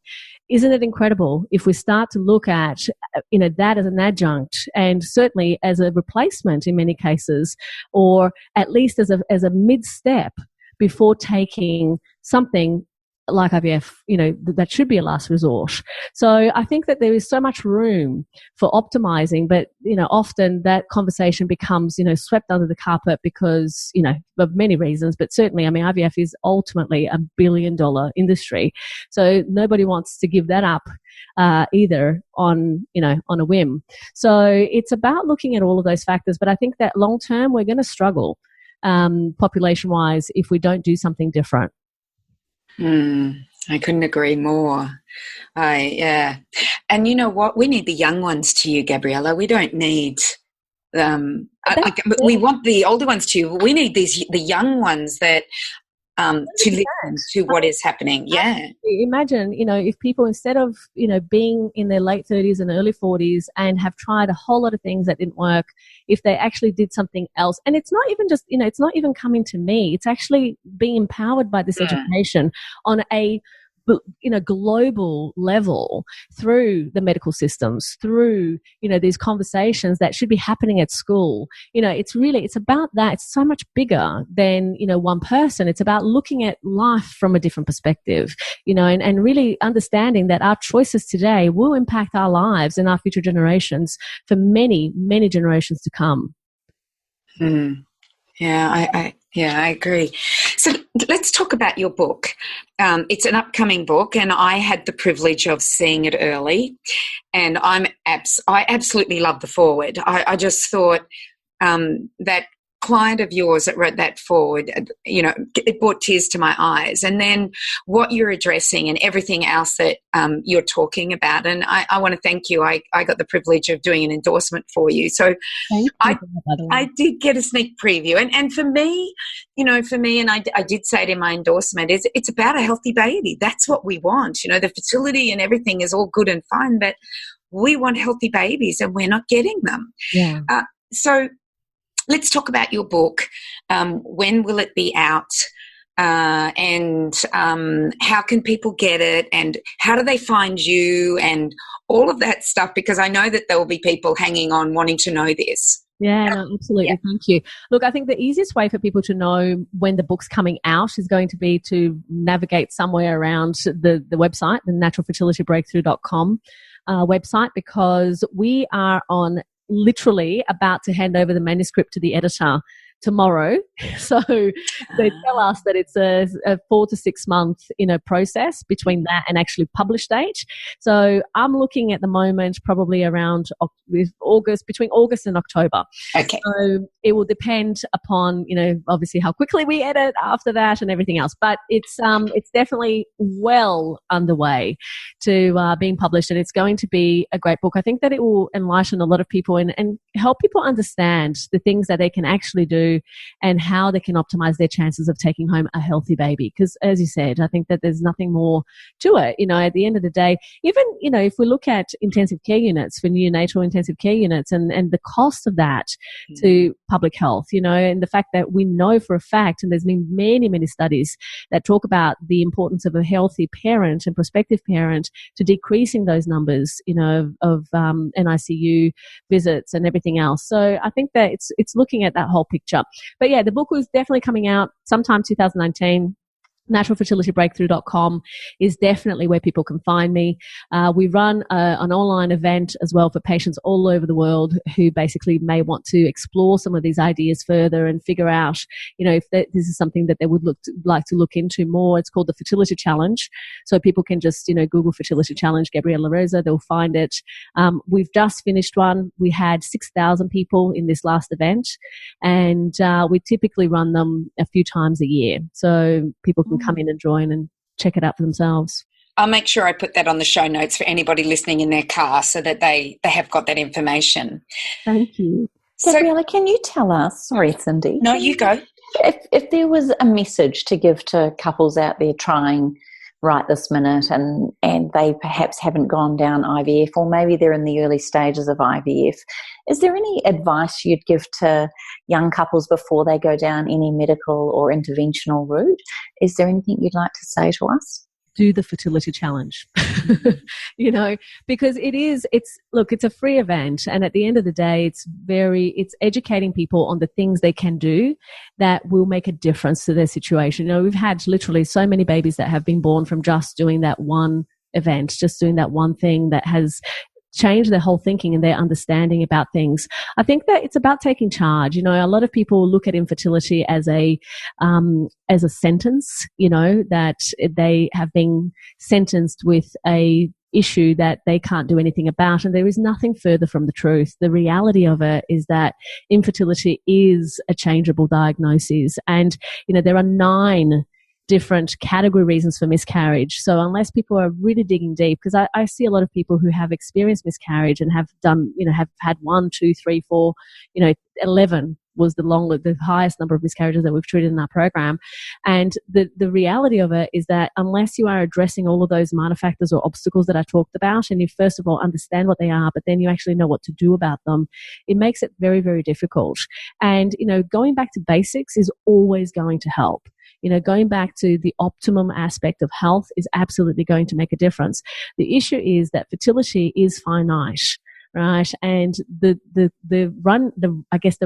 isn't it incredible if we start to look at that as an adjunct, and certainly as a replacement in many cases, or at least as a mid-step before taking something like IVF, that should be a last resort. So I think that there is so much room for optimizing, but, often that conversation becomes, swept under the carpet because, of many reasons, but certainly, IVF is ultimately $1 billion industry. So nobody wants to give that up either on a whim. So it's about looking at all of those factors, but I think that long term, we're going to struggle population-wise if we don't do something different. I couldn't agree more. Yeah. And you know what? We need the young ones to you, Gabriela. We don't need we want the older ones to you. We need the young ones that to listen to what is happening. Yeah. Imagine, if people, instead of, being in their late 30s and early 40s and have tried a whole lot of things that didn't work, if they actually did something else. And it's not even just, it's not even coming to me. It's actually being empowered by this education on a global level through the medical systems, through, these conversations that should be happening at school. It's about that. It's so much bigger than, one person. It's about looking at life from a different perspective, and really understanding that our choices today will impact our lives and our future generations for many, many generations to come. Yeah, I agree. So let's talk about your book. It's an upcoming book, and I had the privilege of seeing it early, and I absolutely love the foreword. I just thought that client of yours that wrote that forward, it brought tears to my eyes. And then what you're addressing and everything else that you're talking about. And I want to thank you. I got the privilege of doing an endorsement for you. So I did get a sneak preview. And for me, and I did say it in my endorsement, it's about a healthy baby. That's what we want. The fertility and everything is all good and fine, but we want healthy babies and we're not getting them. Yeah. So let's talk about your book. When will it be out? And how can people get it? And how do they find you? And all of that stuff, because I know that there will be people hanging on wanting to know this. Yeah, no, absolutely. Yeah. Thank you. Look, I think the easiest way for people to know when the book's coming out is going to be to navigate somewhere around the website, the naturalfertilitybreakthrough.com website, because we are literally about to hand over the manuscript to the editor tomorrow. So they tell us that it's a 4 to 6 month, process between that and actually publish date. So I'm looking at the moment probably around between August and October. Okay. So it will depend upon, obviously how quickly we edit after that and everything else. But it's definitely well underway to being published, and it's going to be a great book. I think that it will enlighten a lot of people and help people understand the things that they can actually do and how they can optimize their chances of taking home a healthy baby. Because as you said, I think that there's nothing more to it. At the end of the day, even, if we look at intensive care units, for neonatal intensive care units and the cost of that to public health, and the fact that we know for a fact, and there's been many, many studies that talk about the importance of a healthy parent and prospective parent to decreasing those numbers, of NICU visits and everything else. So I think that it's looking at that whole picture. But yeah, the book was definitely coming out sometime 2019. naturalfertilitybreakthrough.com is definitely where people can find me. We run an online event as well for patients all over the world who basically may want to explore some of these ideas further and figure out, if this is something that they would like to look into more. It's called the Fertility Challenge. So people can just, Google Fertility Challenge, Gabriela Rosa, they'll find it. We've just finished one. We had 6,000 people in this last event, and we typically run them a few times a year. So people can come in and join and check it out for themselves. I'll make sure I put that on the show notes for anybody listening in their car so that they have got that information. Thank you. Gabriela, can you tell us, sorry Cindy. No, you go. If there was a message to give to couples out there trying right this minute and they perhaps haven't gone down IVF, or maybe they're in the early stages of IVF, is there any advice you'd give to young couples before they go down any medical or interventional route? Is there anything you'd like to say to us? Do the Fertility Challenge, because it's a free event. And at the end of the day, it's educating people on the things they can do that will make a difference to their situation. We've had literally so many babies that have been born from just doing that one event, just doing that one thing that has change their whole thinking and their understanding about things. I think that it's about taking charge. A lot of people look at infertility as a sentence, that they have been sentenced with a issue that they can't do anything about, and there is nothing further from the truth. The reality of it is that infertility is a changeable diagnosis, and there are 9 different category reasons for miscarriage. So unless people are really digging deep, because I see a lot of people who have experienced miscarriage and have done, have had 1, 2, 3, 4, 11 was the highest number of miscarriages that we've treated in our program. And the reality of it is that unless you are addressing all of those minor factors or obstacles that I talked about, and you first of all understand what they are, but then you actually know what to do about them, it makes it very, very difficult. And, going back to basics is always going to help. Going back to the optimum aspect of health is absolutely going to make a difference. The issue is that fertility is finite. Right, and the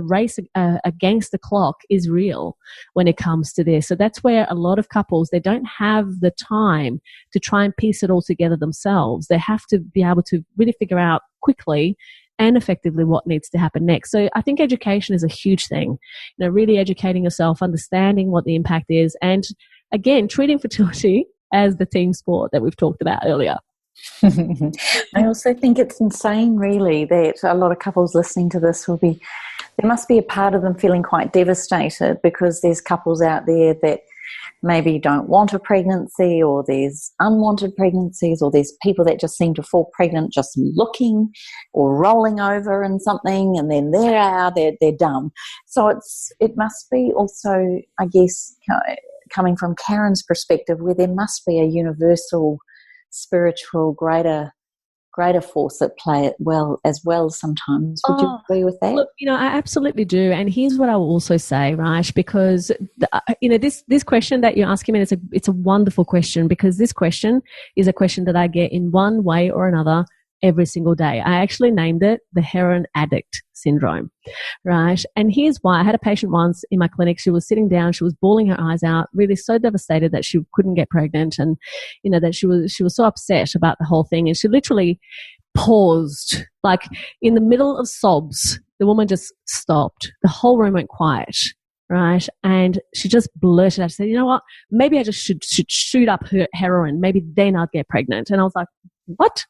race against the clock is real when it comes to this. So that's where a lot of couples, they don't have the time to try and piece it all together themselves. They have to be able to really figure out quickly and effectively what needs to happen next. So I think education is a huge thing. Really educating yourself, understanding what the impact is, and again, treating fertility as the team sport that we've talked about earlier. I also think it's insane, really, that a lot of couples listening to this there must be a part of them feeling quite devastated because there's couples out there that maybe don't want a pregnancy, or there's unwanted pregnancies, or there's people that just seem to fall pregnant just looking or rolling over in something, and then they're done. So it must be also, I guess, coming from Karen's perspective, where there must be a universal spiritual greater force at play as well sometimes. Would you agree with that? Look, I absolutely do. And here's what I will also say, right? Because this question that you're asking me, it's a wonderful question, because this question is a question that I get in one way or another every single day. I actually named it the heroin addict syndrome, right? And here's why. I had a patient once in my clinic. She was sitting down, she was bawling her eyes out, really so devastated that she couldn't get pregnant, and that she was so upset about the whole thing. And she literally paused, like in the middle of sobs. The woman just stopped. The whole room went quiet, right? And she just blurted out, she said, "You know what? Maybe I just should shoot up her heroin. Maybe then I'd get pregnant." And I was like, what?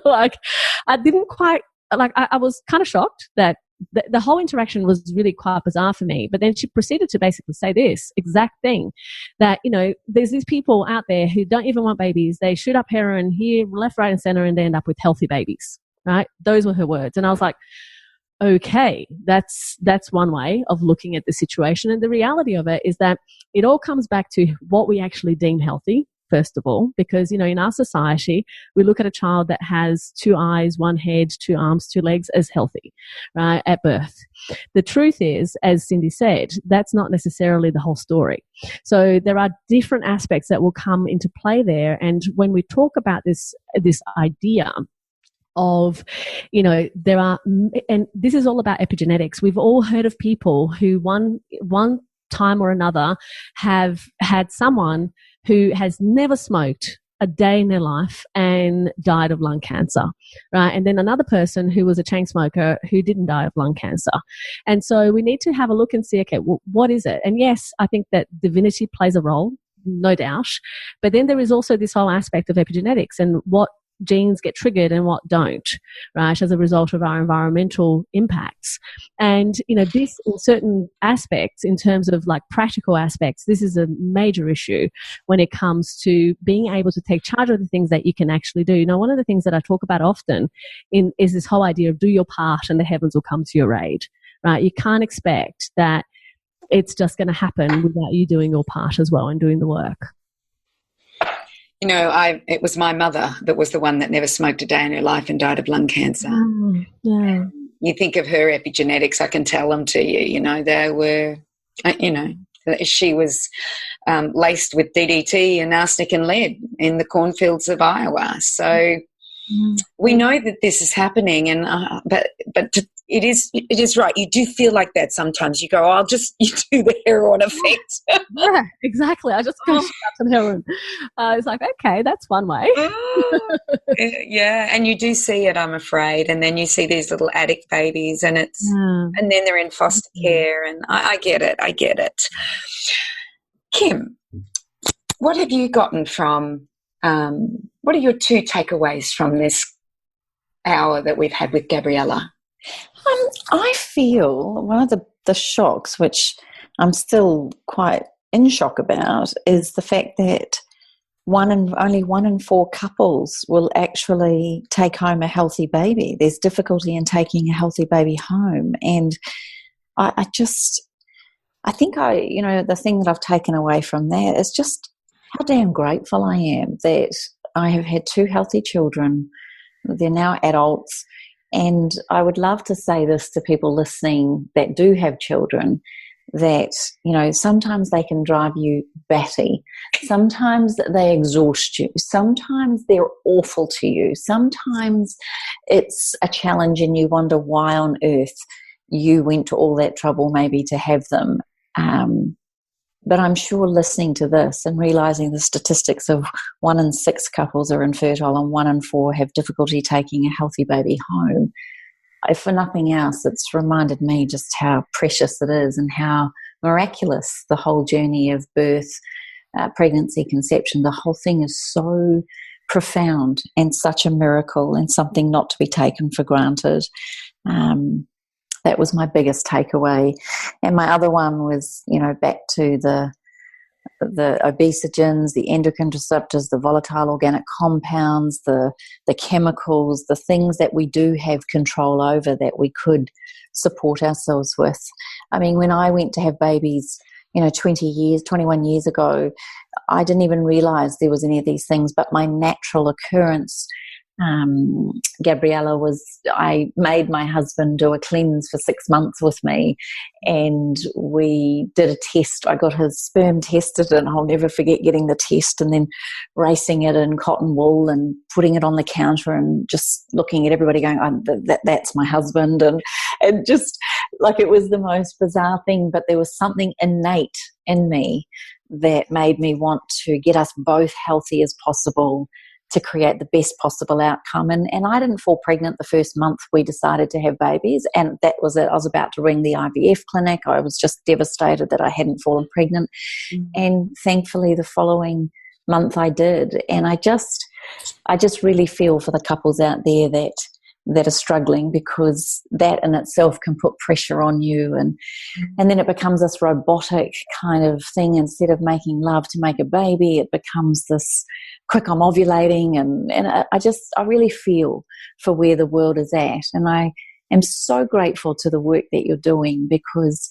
Like, I didn't quite, I was kind of shocked that the whole interaction was really quite bizarre for me. But then she proceeded to basically say this exact thing, that, there's these people out there who don't even want babies. They shoot up heroin here, left, right, and center, and they end up with healthy babies, right? Those were her words. And I was like, okay, that's one way of looking at the situation. And the reality of it is that it all comes back to what we actually deem healthy. First of all, because, in our society, we look at a child that has 2 eyes, 1 head, 2 arms, 2 legs as healthy, right, at birth. The truth is, as Cindy said, that's not necessarily the whole story. So there are different aspects that will come into play there. And when we talk about this idea of, there are, and this is all about epigenetics. We've all heard of people who one time or another have had someone who has never smoked a day in their life and died of lung cancer, right? And then another person who was a chain smoker who didn't die of lung cancer. And so we need to have a look and see, okay, well, what is it? And yes, I think that divinity plays a role, no doubt. But then there is also this whole aspect of epigenetics and what genes get triggered and what don't, right, as a result of our environmental impacts. And, this in certain aspects, in terms of like practical aspects, this is a major issue when it comes to being able to take charge of the things that you can actually do. One of the things that I talk about often is this whole idea of do your part and the heavens will come to your aid, right? You can't expect that it's just going to happen without you doing your part as well and doing the work. It was my mother that was the one that never smoked a day in her life and died of lung cancer. Yeah. You think of her epigenetics, I can tell them to you. They were, she was laced with DDT and arsenic and lead in the cornfields of Iowa. So we know that this is happening, and but it is right. You do feel like that sometimes. You go, you do the heroin effect. Yeah, exactly. I just go shoot up some heroin. It's like, okay, that's one way. Yeah, and you do see it, I'm afraid. And then you see these little addict babies, and and then they're in foster care. And I get it. Kim, what have you gotten from? What are your 2 takeaways from this hour that we've had with Gabriela? I feel one of the shocks, which I'm still quite in shock about, is the fact that only 1 in 4 couples will actually take home a healthy baby. There's difficulty in taking a healthy baby home, and I think the thing that I've taken away from that is just how damn grateful I am that I have had 2 healthy children. They're now adults. And I would love to say this to people listening that do have children, that, sometimes they can drive you batty. Sometimes they exhaust you. Sometimes they're awful to you. Sometimes it's a challenge and you wonder why on earth you went to all that trouble maybe to have them. But I'm sure listening to this and realising the statistics of 1 in 6 couples are infertile and 1 in 4 have difficulty taking a healthy baby home, if for nothing else, it's reminded me just how precious it is and how miraculous the whole journey of birth, pregnancy, conception, the whole thing is so profound and such a miracle and something not to be taken for granted. That was my biggest takeaway. And my other one was, back to the obesogens, the endocrine disruptors, the volatile organic compounds, the chemicals, the things that we do have control over that we could support ourselves with. I mean, when I went to have babies, 21 years ago, I didn't even realize there was any of these things, but my natural occurrence, Gabriela, I made my husband do a cleanse for 6 months with me, and we did a test. I got his sperm tested, and I'll never forget getting the test and then racing it in cotton wool and putting it on the counter and just looking at everybody going, that's my husband, and just like it was the most bizarre thing, but there was something innate in me that made me want to get us both healthy as possible to create the best possible outcome. And I didn't fall pregnant the first month we decided to have babies, and that was it. I was about to ring the IVF clinic. I was just devastated that I hadn't fallen pregnant. And thankfully the following month I did. And I just really feel for the couples out there that are struggling, because that in itself can put pressure on you, and then it becomes this robotic kind of thing. Instead of making love to make a baby, it becomes this quick, I'm ovulating, and I really feel for where the world is at, and I am so grateful to the work that you're doing, because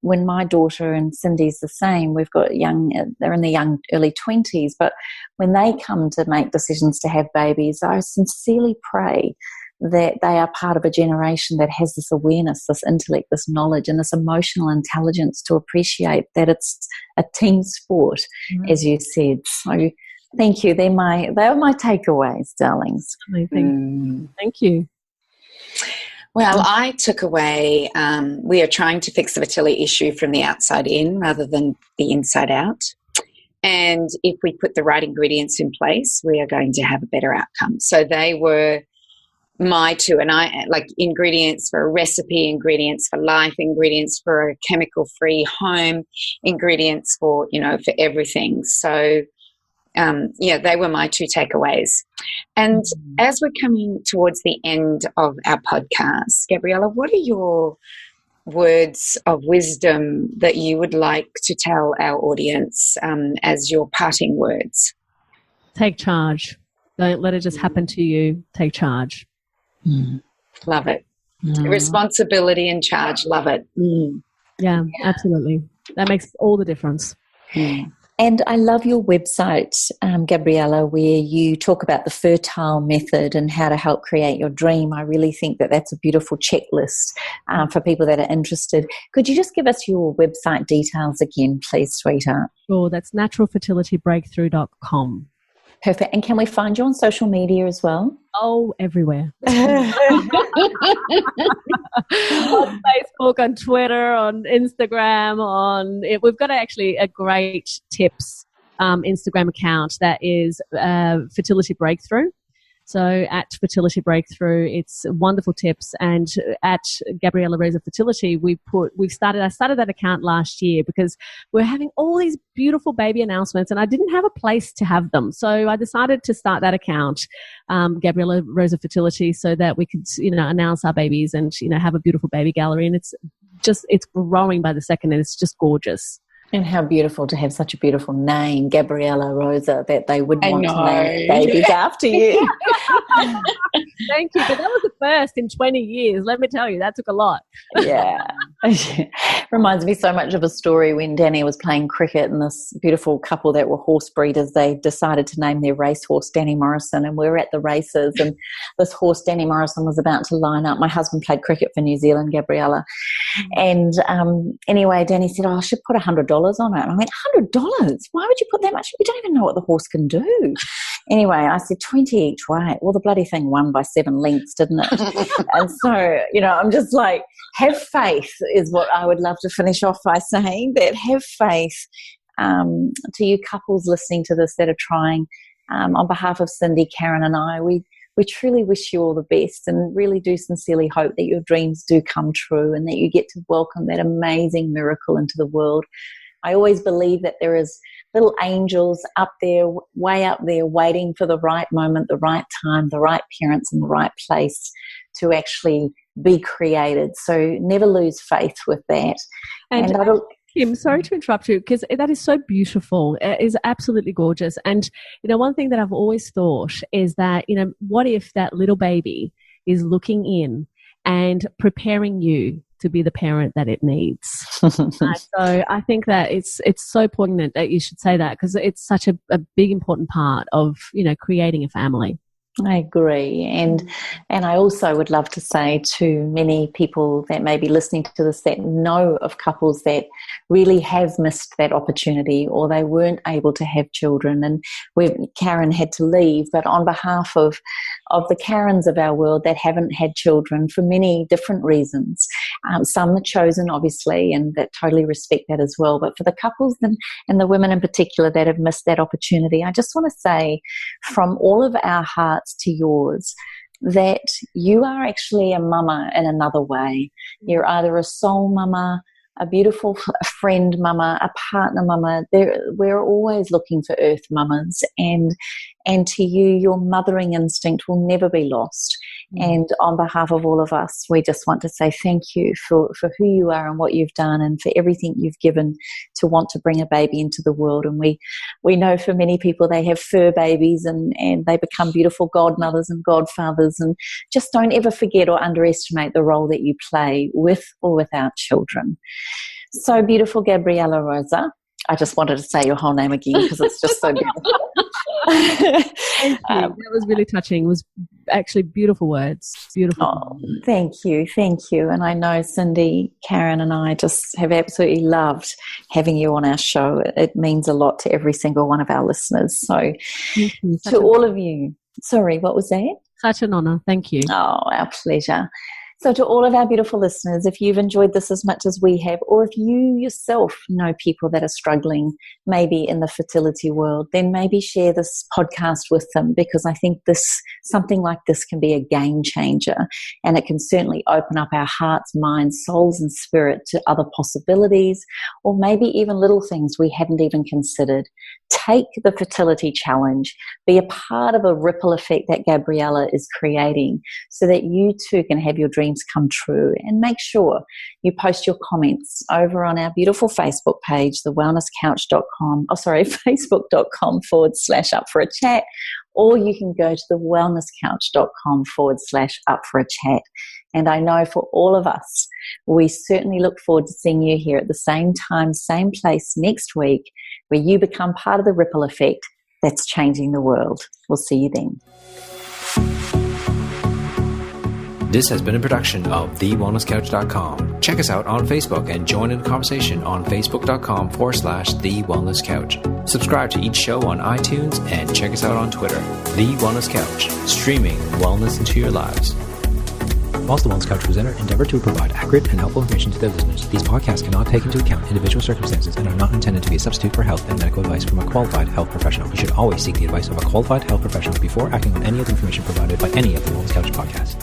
when my daughter and Cindy's the same, we've got they're in the early 20s, but when they come to make decisions to have babies, I sincerely pray that they are part of a generation that has this awareness, this intellect, this knowledge, and this emotional intelligence to appreciate that it's a team sport, as you said. So thank you. They are my takeaways, darlings. Thank you. Well, I took away, we are trying to fix the fertility issue from the outside in rather than the inside out. And if we put the right ingredients in place, we are going to have a better outcome. So they were my 2, and I like ingredients for a recipe, ingredients for life, ingredients for a chemical-free home, ingredients for everything. So they were my 2 takeaways. And as we're coming towards the end of our podcast, Gabriela, what are your words of wisdom that you would like to tell our audience as your parting words? Take charge. Don't let it just happen to you. Take charge. Love it. Responsibility and charge. Love it. Yeah, absolutely. That makes all the difference. And I love your website, Gabriela, where you talk about the fertile method and how to help create your dream. I really think that that's a beautiful checklist for people that are interested. Could you just give us your website details again, please, sweetheart? Sure, that's naturalfertilitybreakthrough.com. Perfect. And can we find you on social media as well? Oh, everywhere. On Facebook, on Twitter, on Instagram, we've got actually a great tips Instagram account that is Fertility Breakthrough. So at Fertility Breakthrough, it's wonderful tips. And at Gabriela Rosa Fertility, I started that account last year because we're having all these beautiful baby announcements and I didn't have a place to have them. So I decided to start that account, Gabriela Rosa Fertility, so that we could, announce our babies and, have a beautiful baby gallery. And it's growing by the second and it's just gorgeous. And how beautiful to have such a beautiful name, Gabriela Rosa, that they would want to name babies after you. Thank you. But that was the first in 20 years. Let me tell you, that took a lot. Yeah. Reminds me so much of a story when Danny was playing cricket and this beautiful couple that were horse breeders, they decided to name their racehorse Danny Morrison, and we were at the races and this horse Danny Morrison was about to line up. My husband played cricket for New Zealand, Gabriela, and anyway Danny said, I should put $100 on it, and I went, $100? Why would you put that much? We don't even know what the horse can do. Anyway, I said 20 each way. Well, the bloody thing won by 7 lengths, didn't it? And so, I'm just like, have faith is what I would love to finish off by saying, that have faith to you couples listening to this that are trying. On behalf of Cindy, Karen and I, we truly wish you all the best and really do sincerely hope that your dreams do come true and that you get to welcome that amazing miracle into the world. I always believe that there is little angels up there, way up there, waiting for the right moment, the right time, the right parents in the right place to actually be created. So never lose faith with that. And Kim, sorry to interrupt you, because that is so beautiful. It is absolutely gorgeous. And, one thing that I've always thought is that, what if that little baby is looking in and preparing you to be the parent that it needs? So I think that it's so poignant that you should say that, because it's such a big, important part of, creating a family. I agree. And I also would love to say to many people that may be listening to this that know of couples that really have missed that opportunity or they weren't able to have children, and Karen had to leave, but on behalf of the Karens of our world that haven't had children for many different reasons, some are chosen obviously, and that totally respect that as well, but for the couples and the women in particular that have missed that opportunity, I just want to say from all of our hearts to yours that you are actually a mama in another way. You're either a soul mama, a beautiful friend mama, a partner mama. We're always looking for earth mamas, and to you, your mothering instinct will never be lost. And on behalf of all of us, we just want to say thank you for who you are and what you've done and for everything you've given to want to bring a baby into the world. And we know for many people they have fur babies and they become beautiful godmothers and godfathers, and just don't ever forget or underestimate the role that you play with or without children. So beautiful, Gabriela Rosa. I just wanted to say your whole name again because it's just so beautiful. That was really touching. It was actually beautiful words. Beautiful. Oh, thank you. And I know Cindy, Karen and I just have absolutely loved having you on our show. It means a lot to every single one of our listeners. So to all of you, sorry, what was that? Such an honor. Thank you. Oh, our pleasure. So to all of our beautiful listeners, if you've enjoyed this as much as we have, or if you yourself know people that are struggling maybe in the fertility world, then maybe share this podcast with them, because I think something like this can be a game changer, and it can certainly open up our hearts, minds, souls and spirit to other possibilities, or maybe even little things we hadn't even considered. Take the fertility challenge, be a part of a ripple effect that Gabriela is creating so that you too can have your dreams come true. And make sure you post your comments over on our beautiful Facebook page, facebook.com/up-for-a-chat, or you can go to thewellnesscouch.com/up-for-a-chat. And I know for all of us, we certainly look forward to seeing you here at the same time, same place next week, where you become part of the ripple effect that's changing the world. We'll see you then. This has been a production of TheWellnessCouch.com. Check us out on Facebook and join in the conversation on Facebook.com/TheWellnessCouch. Subscribe to each show on iTunes and check us out on Twitter. The Wellness Couch, streaming wellness into your lives. Whilst the Wellness Couch presenter endeavor to provide accurate and helpful information to their listeners, these podcasts cannot take into account individual circumstances and are not intended to be a substitute for health and medical advice from a qualified health professional. You should always seek the advice of a qualified health professional before acting on any of the information provided by any of the Wellness Couch podcasts.